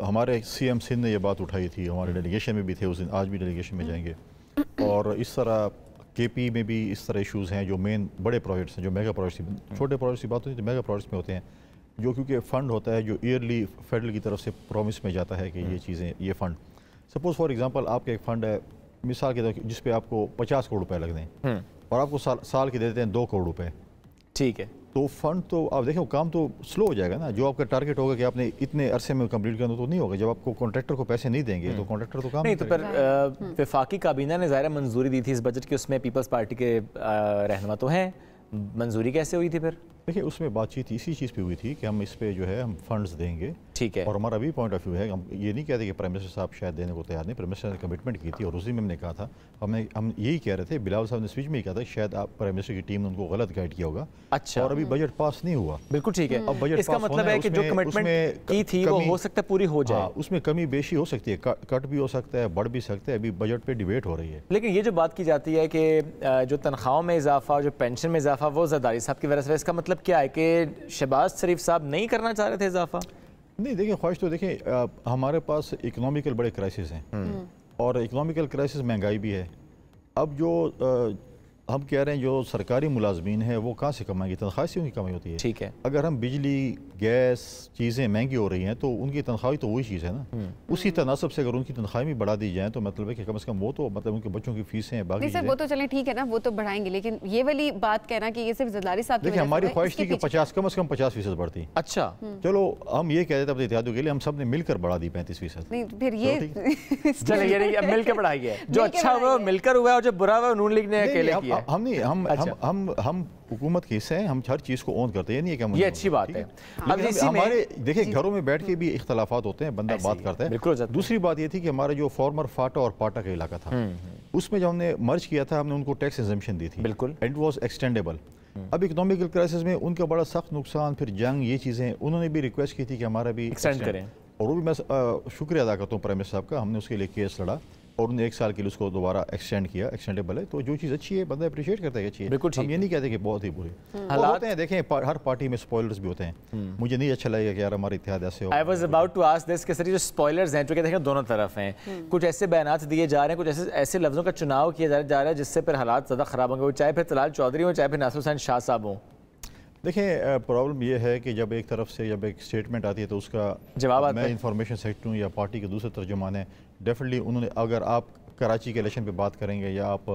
हमारे CM सिंध ने ये बात उठाई थी, हमारे डेलीगेशन में भी थे उस दिन, आज भी डेलीगेशन में जाएंगे, और इस तरह KP में भी इस तरह इशूज़ हैं जो मेन बड़े प्रोजेक्ट्स हैं, जो मेगा प्रोजेक्ट्स, छोटे प्रोजेक्ट्स की बात होती है तो मेगा प्रोजेक्ट्स में होते हैं, जो क्योंकि फ़ंड होता है जो ईयरली फेडरल की तरफ से प्रॉमिस में जाता है कि ये चीज़ें, ये फ़ंड, सपोज़ फॉर एग्जांपल आपका एक फ़ंड है मिसाल के तौर जिस पे आपको 50 करोड़ रुपए लग दें और आपको साल के देते हैं 2 करोड़ रुपए, ठीक है, तो फंड तो आप देखें काम तो स्लो हो जाएगा ना। जो आपका टारगेट होगा कि आपने इतने अरसे में कंप्लीट करना, तो नहीं होगा। जब आपको कॉन्ट्रैक्टर को पैसे नहीं देंगे तो कॉन्ट्रैक्टर तो काम नहीं। तो पर वफाकी काबीना ने ज़ाहिर मंजूरी दी थी इस बजट की, उसमें पीपल्स पार्टी के रहनुमा तो हैं, मंजूरी कैसे हुई थी फिर? देखिए उसमें बातचीत इसी चीज़ पे हुई थी कि हम इस पे जो है हम फंड्स देंगे, ठीक है, और हमारा भी पॉइंट ऑफ व्यू है, हम ये नहीं कहते कि प्राइम मिनिस्टर साहब शायद देने को तैयार नहीं, प्राइम मिनिस्टर ने कमिटमेंट की थी और उस दिन हमने कहा था, हम यही कह रहे थे, बिलावल साहब ने स्पीच में ही कहा था शायद आप प्राइम मिनिस्टर की टीम ने उनको गलत गाइड किया होगा। अच्छा, और अभी बजट पास नहीं हुआ। बिल्कुल ठीक है, अब बजट इसका मतलब है कि जो कमिटमेंट की थी वो हो सकता है पूरी हो जाए, उसमें कमी बेशी हो सकती है, कट भी हो सकता है, बढ़ भी सकता है, अभी बजट पे डिबेट हो रही है। लेकिन ये जो बात की जाती है कि जो तनख्वाहों में इजाफा, जो पेंशन में इजाफा, वो ज़रदारी साहब की वजह से, इसका मतलब क्या है कि शहबाज शरीफ साहब नहीं करना चाह रहे थे इजाफा? नहीं, देखिए ख्वाहिश तो देखिए हमारे पास इकोनॉमिकल बड़े क्राइसिस हैं और इकोनॉमिकल क्राइसिस महंगाई भी है। अब जो हम कह रहे हैं जो सरकारी मुलाजमीन है वो कहाँ से कमाएंगे, तनख्वाह से उनकी कमाई होती है। ठीक है, अगर हम बिजली गैस चीज़ें महंगी हो रही हैं तो उनकी तनख्वाही तो वही चीज़ है ना, उसी तनासब से अगर उनकी तनख्वाही भी बढ़ा दी जाए तो मतलब है कि कम से कम वो तो मतलब उनके बच्चों की फीसें बाकी सर वो तो चलें ठीक है ना, वो तो बढ़ाएंगे, लेकिन ये वाली बात कहना कि ये सिर्फ ज़रदारी साहब देखिए हमारी ख्वाहिश थी कि 50 कम से कम 50% बढ़ती। अच्छा, चलो हम ये कह देते अपने इत्तेहादियों के लिए, हम सब ने मिलकर बढ़ा दी 35%। नहीं फिर ये चले ये मिलकर बढ़ाई है, जो अच्छा हुआ मिलकर हुआ और जो बुरा हुआ नून लीग ने अकेले किया। हम नहीं, हम हुकूमत के हिस्से हैं, हम हर चीज़ को ऑन करते हैं, नहीं है कि ये अच्छी बात है। हमारे देखिए घरों में बैठ के भी इख्तलाफात होते हैं, बंदा बात करता है। दूसरी बात ये थी कि हमारा जो फॉर्मर फाटा और पाटा का इलाका था उसमें जब हमने मर्ज किया था, हमने उनको टैक्स एग्जम्पशन दी थी, बिल्कुल, एंड वाज एक्सटेंडेबल। अब इकोनॉमिकल क्राइसिस में उनका बड़ा सख्त नुकसान, फिर जंग, ये चीज़ें उन्होंने भी रिक्वेस्ट की थी कि हमारा भी एक्सटेंड करें, और वो भी मैं शुक्रिया अदा करता हूँ प्राइम मिनिस्टर साहब का, हमने उसके लिए केस लड़ा और उन्हें 1 साल के लिए उसको दोबारा एक्सटेंड किया, एक्सटेंडेबल है। तो जो चीज़ अच्छी है बंदा अप्रिशिएट करता है, अच्छी है, बिल्कुल। हम ये नहीं कहते कि बहुत ही बुरी होते हैं। देखें हर पार्टी में स्पॉयलर्स भी होते हैं, मुझे नहीं अच्छा लगेगा कि यार हमारे इत्तेहाद ऐसे हो। I was about to ask this कि सर जो स्पॉयलर्स हैं, जो कहते हैं दोनों तरफ हैं, कुछ ऐसे बयानात दिए जा रहे हैं, कुछ ऐसे लफ्ज़ों का चुनाव किया जा रहा है जिससे फिर हालात ज़्यादा ख़राब होंगे, वो चाहे फिर तलाल चौधरी हो, चाहे फिर नासिर हुसैन शाह साहब हों। देखें प्रॉब्लम ये है कि जब एक तरफ से जब एक स्टेटमेंट आती है तो उसका जवाब मैं इंफॉर्मेशन सेक्टर हूँ या पार्टी के दूसरे तर्जुमान है, डेफिनेटली उन्होंने, अगर आप कराची के इलेक्शन पे बात करेंगे या आप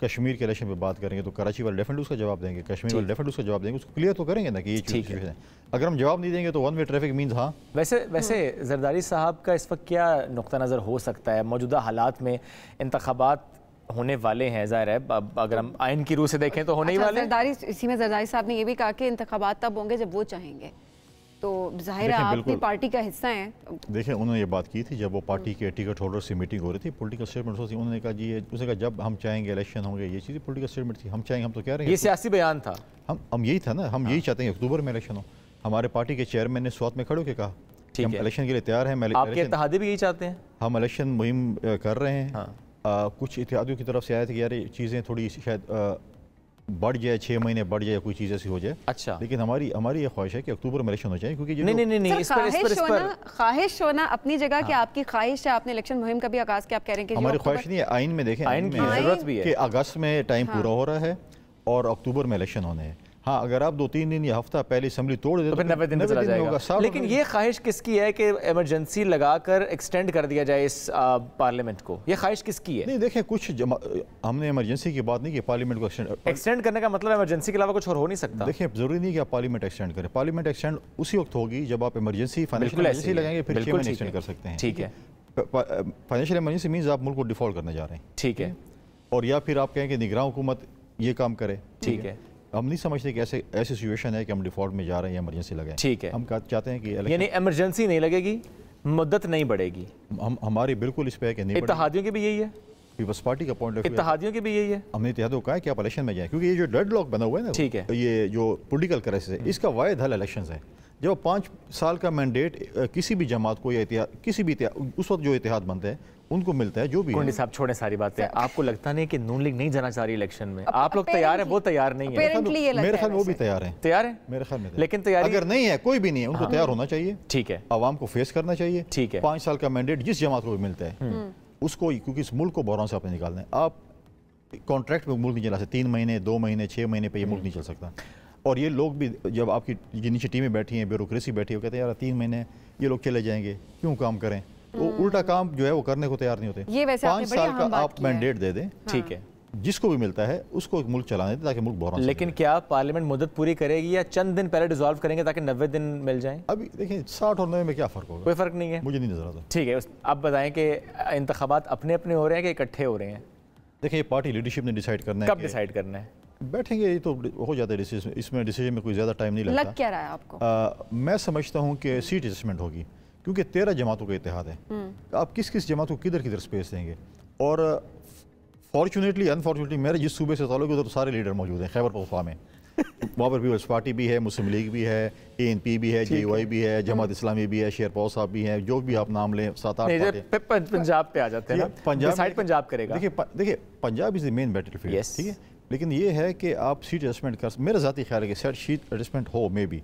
कश्मीर के इलेक्शन पे बात करेंगे तो कराची वाले डेफिनेटली उसका जवाब देंगे, कश्मीर वाले डेफिनेटली उसका जवाब देंगे, उसको क्लियर तो करेंगे ना कि ये चीज़ है। अगर हम जवाब नहीं देंगे तो वन वे ट्रैफिक मीन्स हाँ। वैसे जरदारी साहब का इस वक्त क्या नुक्ता नज़र हो सकता है? मौजूदा हालात में इंतखाबात होने वाले हैं, ज़ाहिर है अगर हम आइन की रूह से देखें तो होने ही वाले। इसी में जरदारी साहब ने ये भी कहा कि इंतखाबात तब होंगे जब वो चाहेंगे, तो जाहिर है आप अपनी पार्टी का हिस्सा हैं। देखिए उन्होंने ये बात की थी जब वो पार्टी के टिकट होल्डर से मीटिंग हो रही थी, पॉलिटिकल स्टेटमेंट होती, उन्होंने कहा जी उसने कहा जब हम चाहेंगे इलेक्शन होंगे, ये चीज़ पॉलिटिकल स्टेटमेंट थी, हम चाहेंगे, हम तो कह रहे हैं ये सियासी बयान था, हम यही था ना, हम यही चाहते हैं अक्टूबर में इलेक्शन हो। हमारे पार्टी के चेयरमैन ने स्वात में खड़े होकर कहा कि हम इलेक्शन के लिए तैयार हैं। आपके इत्तेहादी भी यही चाहते हैं, हम इलेक्शन मुहिम कर रहे हैं। कुछ इत्तेहादियों की तरफ से आया था कि यार चीज़ें थोड़ी शायद बढ़ जाए, 6 महीने बढ़ जाए, कोई चीज़ ऐसी हो जाए। अच्छा, लेकिन हमारी ये ख्वाहिश है कि अक्टूबर में इलेक्शन हो जाए, क्योंकि नहीं ख्वाहिश होना अपनी जगह कि आपकी ख्वाहिश है, आपने इलेक्शन मुहिम का भी आगाज किया, आप कह रहे हैं कि हमारी ख्वाहिश नहीं है। आइन में देखें, आइन की जरूरत भी है कि अगस्त में टाइम पूरा हो रहा है और अक्टूबर में इलेक्शन होने हैं। हाँ, अगर आप 2-3 दिन या हफ्ता पहले असेंबली तोड़ दे तो फिर 90 दिन चला जाएगा। लेकिन ये ख्वाहिश किसकी है कि इमरजेंसी लगाकर एक्सटेंड कर दिया जाए इस पार्लियामेंट को? ये ख्वाहिश किसकी है? नहीं देखें, कुछ हमने इमरजेंसी की बात नहीं की, पार्लियामेंट को एक्सटेंड करने का मतलब इमरजेंसी के अलावा कुछ और हो नहीं सकता। देखिए जरूरी नहीं कि आप पार्लियामेंट एक्सटेंड करें, पार्लियामेंट एक्सटेंड उसी वक्त होगी जब आप इमरजेंसी फाइनेंशियल इमरजेंसी लगाएंगे, फिर 6 महीने एक्सटेंड कर सकते हैं। ठीक है, फाइनेंशियल इमरजेंसी मीन्स आप मुल्क को डिफॉल्ट करने जा रहे हैं। ठीक है, और या फिर आप कहें कि निगरान हुकूमत ये काम करे। ठीक है, हम नहीं समझते कि ऐसी सिचुएशन है कि हम डिफॉल्ट में जा रहे हैं, इमरजेंसी लगाएं। ठीक है, हम चाहते हैं कि यानी इमरजेंसी नहीं लगेगी, मुद्दत नहीं बढ़ेगी। हमारी बिल्कुल इस पे है कि नहीं। इत्तेहादियों की भी यही है, पीपल्स पार्टी का पॉइंट ऑफ व्यू, इत्तेहादियों की भी यही है। हमने इत्तेहादियों को कहा है कि आप इलेक्शन में जाएं, क्योंकि ये जो डेडलॉक बना हुआ है ना, ठीक है, ये जो पॉलिटिकल क्राइसिस है, इसका वाहिद हल इलेक्शन है। जब 5 साल का मैंडेट किसी भी जमात को या किसी भी उस वक्त जो इत्तेहाद बनते हैं उनको मिलता है, जो भी कुंडी साहब छोड़े सारी बातें, आपको लगता नहीं कि नून लीग नहीं जाना चाह रही इलेक्शन में? आप लोग तैयार है, वो तैयार नहीं है। मेरे ख्याल में वो भी तैयार है, तैयार है मेरे ख्याल में। लेकिन तैयारी अगर नहीं है, कोई भी नहीं है, उनको तैयार होना चाहिए। ठीक है, आवाम को फेस करना चाहिए। ठीक है, 5 साल का मैंडेट जिस जमात को भी मिलता है उसको, क्योंकि इस मुल्क को बहरान से आपने निकालना है। आप कॉन्ट्रैक्ट में मुल्क नहीं चला सकते, 3 महीने 2 महीने 6 महीने पे ये मुल्क नहीं चल सकता। और ये लोग भी, जब आपकी नीचे टीमें बैठी हैं, ब्यूरोक्रेसी बैठी है, वो कहते हैं यार 3 महीने ये लोग चले जाएंगे, क्यों काम करें? तो उल्टा काम जो है वो करने को तैयार नहीं होते। ये वैसे 5 साल का आप मैंडेट दे दें, ठीक है, जिसको भी मिलता है उसको मुल्क चलाने दें ताकि मुल्क बहरान। लेकिन क्या पार्लियामेंट मुद्दत पूरी करेगी या चंद दिन पहले डिसॉल्व करेंगे ताकि 90 दिन मिल जाएं? अभी देखिए 60 और 90 में क्या फ़र्क होगा? कोई फ़र्क नहीं है, मुझे नहीं नजर आता। ठीक है, आप बताएं कि इंतखाबात अपने अपने हो रहे हैं कि इकट्ठे हो रहे हैं? देखिए पार्टी लीडरशिप ने डिसाइड करना है। कब डिसाइड करना है? बैठेंगे, ये तो हो जाता है डिसीजन, इसमें डिसीजन में कोई ज़्यादा टाइम नहीं लगता। लग क्या रहा है आपको? मैं समझता हूँ कि सीट एडजस्टमेंट होगी, क्योंकि 13 जमातों का इत्तेहाद है। आप किस किस जमात को किधर किधर स्पेस देंगे? और फॉर्चुनेटली अनफॉर्चुनेटली मेरे जिस सूबे से ताल्लुक है उधर तो सारे लीडर मौजूद हैं, खैबर पख्तूनख्वा में। वहाँ पर पीपल्स पार्टी भी है, मुस्लिम लीग भी है, ANP भी है, JUI भी है, जमात इस्लामी भी है, शेरपाल साहब भी हैं, जो भी आप नाम लें 7-8 पंजाब पे आ जाते हैं। पंजाब करेगा। देखिए Punjab is the main battlefield, ठीक है, लेकिन ये है कि आप सीट एडजस्टमेंट कर, मेरा ज़ाती ख्याल है कि सीट एडजस्टमेंट हो मे बी,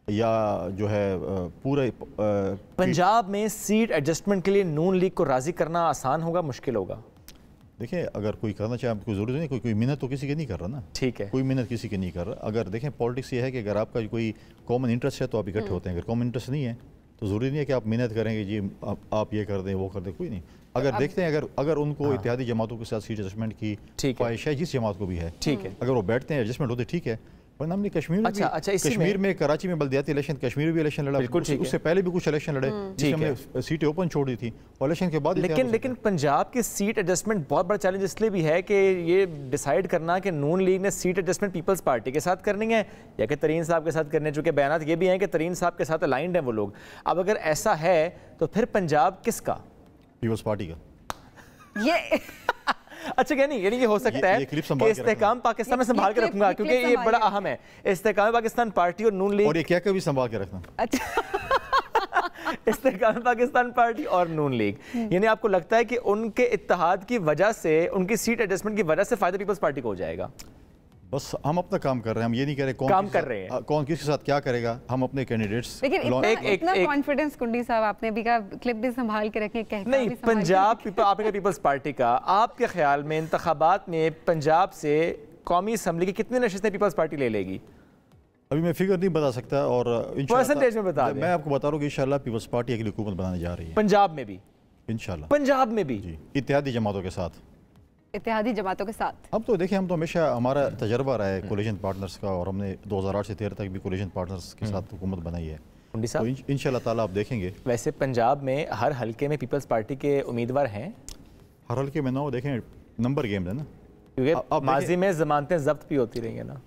या जो है पूरे पंजाब में सीट एडजस्टमेंट के लिए नून लीग को राजी करना आसान होगा, मुश्किल होगा? देखिए अगर कोई करना चाहे, कोई ज़रूरी नहीं, कोई मेहनत तो किसी के नहीं कर रहा ना। ठीक है, कोई मेहनत किसी के नहीं कर रहा। अगर देखें पॉलिटिक्स ये है कि अगर आपका कोई कॉमन इंटरेस्ट है तो आप इकट्ठे होते हैं, अगर कॉमन इंटरेस्ट नहीं है तो ज़रूरी नहीं है कि आप मेहनत करेंगे जी आप ये कर दें वो कर दें, कोई नहीं। अगर देखते हैं अगर उनको इत्तेहादी जमातों के साथ सीट एडजस्टमेंट की ख्वाहिश है, जिस जमात को भी है, ठीक है, अगर वो बैठते हैं एडजस्टमेंट होते ठीक है। पर हमने कश्मीर में कराची में बल्दियाती इलेक्शन, कश्मीर भी इलेक्शन लड़ा, उससे पहले भी कुछ इलेक्शन लड़े, हमने सीटें ओपन छोड़ दी थी और इलेक्शन के बाद। लेकिन पंजाब की सीट एडजस्टमेंट बहुत बड़ा चैलेंज इसलिए भी है कि ये डिसाइड करना कि नून लीग ने सीट एडजस्टमेंट पीपल्स पार्टी के साथ करनी है या कि तरीन साहब के साथ करनी है, चूंकि बयान ये भी हैं कि तरीन साहब के साथ अलाइंड हैं वो लोग। अब अगर ऐसा है तो फिर पंजाब किसका? पीपल्स पार्टी का। ये अच्छा क्या नहीं, यानी ये हो सकता है कि इस्तेहकाम पाकिस्तान में संभाल के रखूंगा, क्योंकि ये बड़ा अहम है, इस्तेहकाम पाकिस्तान पार्टी और नून लीग, और ये क्या कभी संभाल के रखना। अच्छा इस्तेहकाम पाकिस्तान पार्टी और नून लीग, यानी आपको लगता है कि उनके इत्तेहाद की वजह से, उनकी सीट एडजस्टमेंट की वजह से फायदा पीपल्स पार्टी को हो जाएगा? बस हम अपना काम कर रहे हैं, हम ये नहीं कह रहे कौन किसके साथ क्या करेगा, हम अपने कैंडिडेट्स। लेकिन इतना कॉन्फिडेंस कुंडी साहब आपने भी कहा, क्लिप भी संभाल के रखें, नहीं पंजाब आपके पीपल्स पार्टी का, आपके ख्याल में इंतखाबात में पंजाब से कौमी असम्बली की कितनी नशिस्तें पीपल्स पार्टी ले लेगी? अभी मैं फिगर नहीं बता सकता, और परसेंटेज में बता दें। मैं आपको बता रहा हूँ कि इंशाल्लाह पीपल्स पार्टी अगली हुकूमत बनाने जा रही है पंजाब में भी, इंशाल्लाह, पंजाब में भी जी, इत्तेहादी जमातों के साथ। इत्तेहादी जमातों के साथ? अब तो देखिए, हम तो हमेशा हमारा तजर्बा रहा है कोलिशन पार्टनर्स का, और हमने 2008 से 13 तक भी कोलिशन पार्टनर्स के साथ हुकूमत बनाई है। तो इंशाल्लाह ताला आप देखेंगे। वैसे पंजाब में हर हलके में पीपल्स पार्टी के उम्मीदवार हैं? हर हलके में ना हो, देखें नंबर गेम है ना, क्योंकि माजी में जमानतें जब्त भी होती रही है ना।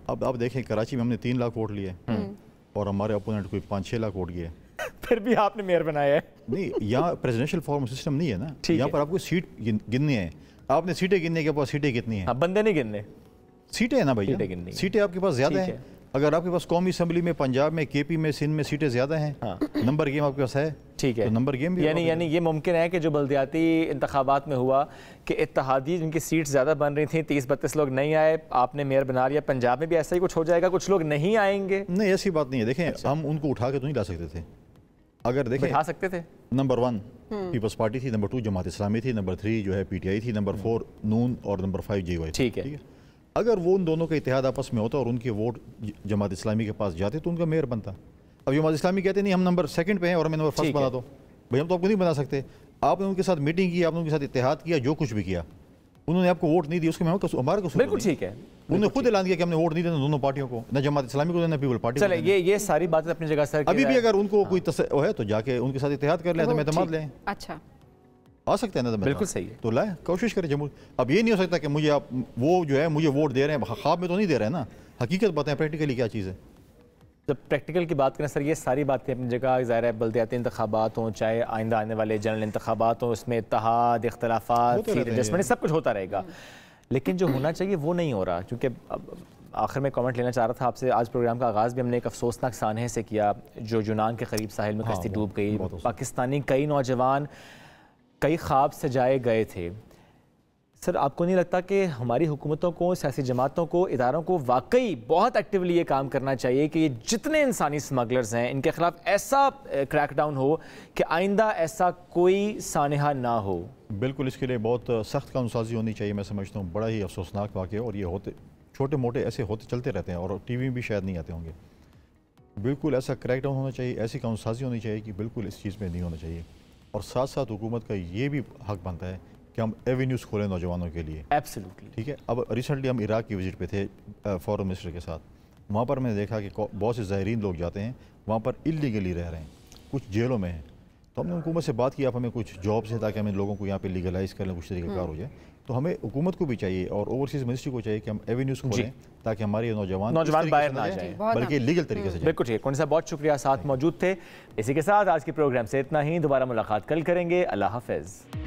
अब आप देखें, कराची में हमने 3 लाख वोट लिए और हमारे अपोनेंट कोई 5-6 लाख वोट लिए। फिर भी आपने मेयर बनाया है। नहीं, यहाँ प्रेसिडेंशियल फॉर्म सिस्टम नहीं है ना, यहाँ पर आपको सीट गिननी है। आपने सीटें गिनने के पास सीटें कितनी है? बंदे नहीं गिनने, सीटें है ना भैया, सीटें आपके पास ज्यादा है। अगर आपके पास कौमी असम्बली में, पंजाब में, केपी में, सिंध में सीटें ज्यादा हैं, नंबर गेम आपके पास है, ठीक है, तो नंबर गेम भी यानी ये मुमकिन है कि जो बल्दियाती इंतखाबात में हुआ कि इत्तेहादी जिनकी सीट ज़्यादा बन रही थी, 30-32 लोग नहीं आए, आपने मेयर बना लिया। पंजाब में भी ऐसा ही कुछ हो जाएगा, कुछ लोग नहीं आएंगे? नहीं, ऐसी बात नहीं है। देखें, हम उनको उठा के तो नहीं ला सकते थे। अगर देखें, बिठा सकते थे। नंबर 1 पीपल्स पार्टी थी, नंबर 2 जमात इस्लामी थी, नंबर 3 जो है PTI थी, नंबर 4 नून और नंबर 5 JY। ठीक है। अगर वो उन दोनों का इत्तेहाद आपस में होता और उनके वोट जमात इस्लामी के पास जाते तो उनका मेयर बनता। अब जमात इस्लामी कहते नहीं, हम नंबर 2 पे हैं और हमें नंबर 1 बना दो। भाई, हम तो आपको नहीं बना सकते। आपने उनके साथ मीटिंग की, आपने उनके साथ इत्तेहाद किया, जो कुछ भी किया, उन्होंने आपको वोट नहीं दी, उसके में हमारा कसूर? बिल्कुल ठीक है। उन्होंने खुद ऐलान किया कि हमने वोट नहीं देना दोनों पार्टियों को, न जमात इस्लामी को, न पीपल पार्टी को। चले, ये सारी बातें अपनी जगह सर। अभी भी अगर उनको कोई है तो जाके उनके साथ इत्तेहाद कर लें, तो एतमाद लें। अच्छा, आ सकते हैं ना? बिल्कुल सही है, तो लाए, कोशिश करें जमहूर। अब ये नहीं हो सकता कि मुझे आप वो जो है मुझे वोट दे रहे हैं, ख्वाब में तो नहीं दे रहे हैं ना, हकीकत बताएं प्रैक्टिकली क्या चीज़ है। जब प्रैक्टिकल की बात करें सर, ये सारी बातें अपनी जगह, ज़ाहिर है बल्दियाती इंतखाबात हों, चाहे आइंदा आने वाले जनरल इंतखाबात हों, उसमें इत्तेहाद, इख्तलाफात, एडजस्टमेंट सब कुछ होता रहेगा, लेकिन जो होना चाहिए वो नहीं हो रहा। क्योंकि आखिर में कमेंट लेना चाह रहा था आपसे, आज प्रोग्राम का आगाज़ भी हमने एक अफसोसनाक सानहे से किया, जो यूनान के करीब साहिल में कश्ती डूब गई। पाकिस्तानी कई नौजवान कई ख्वाब सजाए गए थे। सर, आपको नहीं लगता कि हमारी हुकूमतों को, सियासी जमातों को, इदारों को वाकई बहुत एक्टिवली ये काम करना चाहिए कि ये जितने इंसानी स्मगलर्स हैं इनके खिलाफ ऐसा क्रैकडाउन हो कि आइंदा ऐसा कोई सानहा ना हो? बिल्कुल, इसके लिए बहुत सख्त कानूनसाजी होनी चाहिए। मैं समझता हूँ बड़ा ही अफसोसनाक वाक़या, और ये होते छोटे मोटे ऐसे होते चलते रहते हैं और TV में भी शायद नहीं आते होंगे। बिल्कुल ऐसा क्रैकडाउन होना चाहिए, ऐसी कानूनसाजी होनी चाहिए कि बिल्कुल इस चीज़ में नहीं होना चाहिए। और साथ साथ हुकूमत का ये भी हक बनता है कि हम एवेन्यूज़ खोलें नौजवानों के लिए। एब्सोल्युटली, ठीक है। अब रिसेंटली हम इराक की विज़िट पे थे फॉरेन मिनिस्टर के साथ। वहाँ पर मैंने देखा कि बहुत से ज़ायरीन लोग जाते हैं, वहाँ पर इलीगली रह रहे हैं, कुछ जेलों में हैं। तो हमने हुकूमत से बात की, आप हमें कुछ जॉब्स हैं ताकि हमें लोगों को यहाँ पे लीगलाइज़ कर लें, कुछ तरीके कार हो जाए। तो हमें हुकूमत को भी चाहिए और ओवरसीज़ मिनिस्ट्री को चाहिए कि हम एवेन्यूज़ खोलें ताकि हमारे नौजवान बाहर ना जाए, बल्कि लीगल तरीके से जाए। बिल्कुल ठीक है। कौन सा बहुत शुक्रिया, साथ मौजूद थे। इसी के साथ आज के प्रोग्राम से इतना ही। दोबारा मुलाकात कल करेंगे। अल्लाह हाफ़िज़।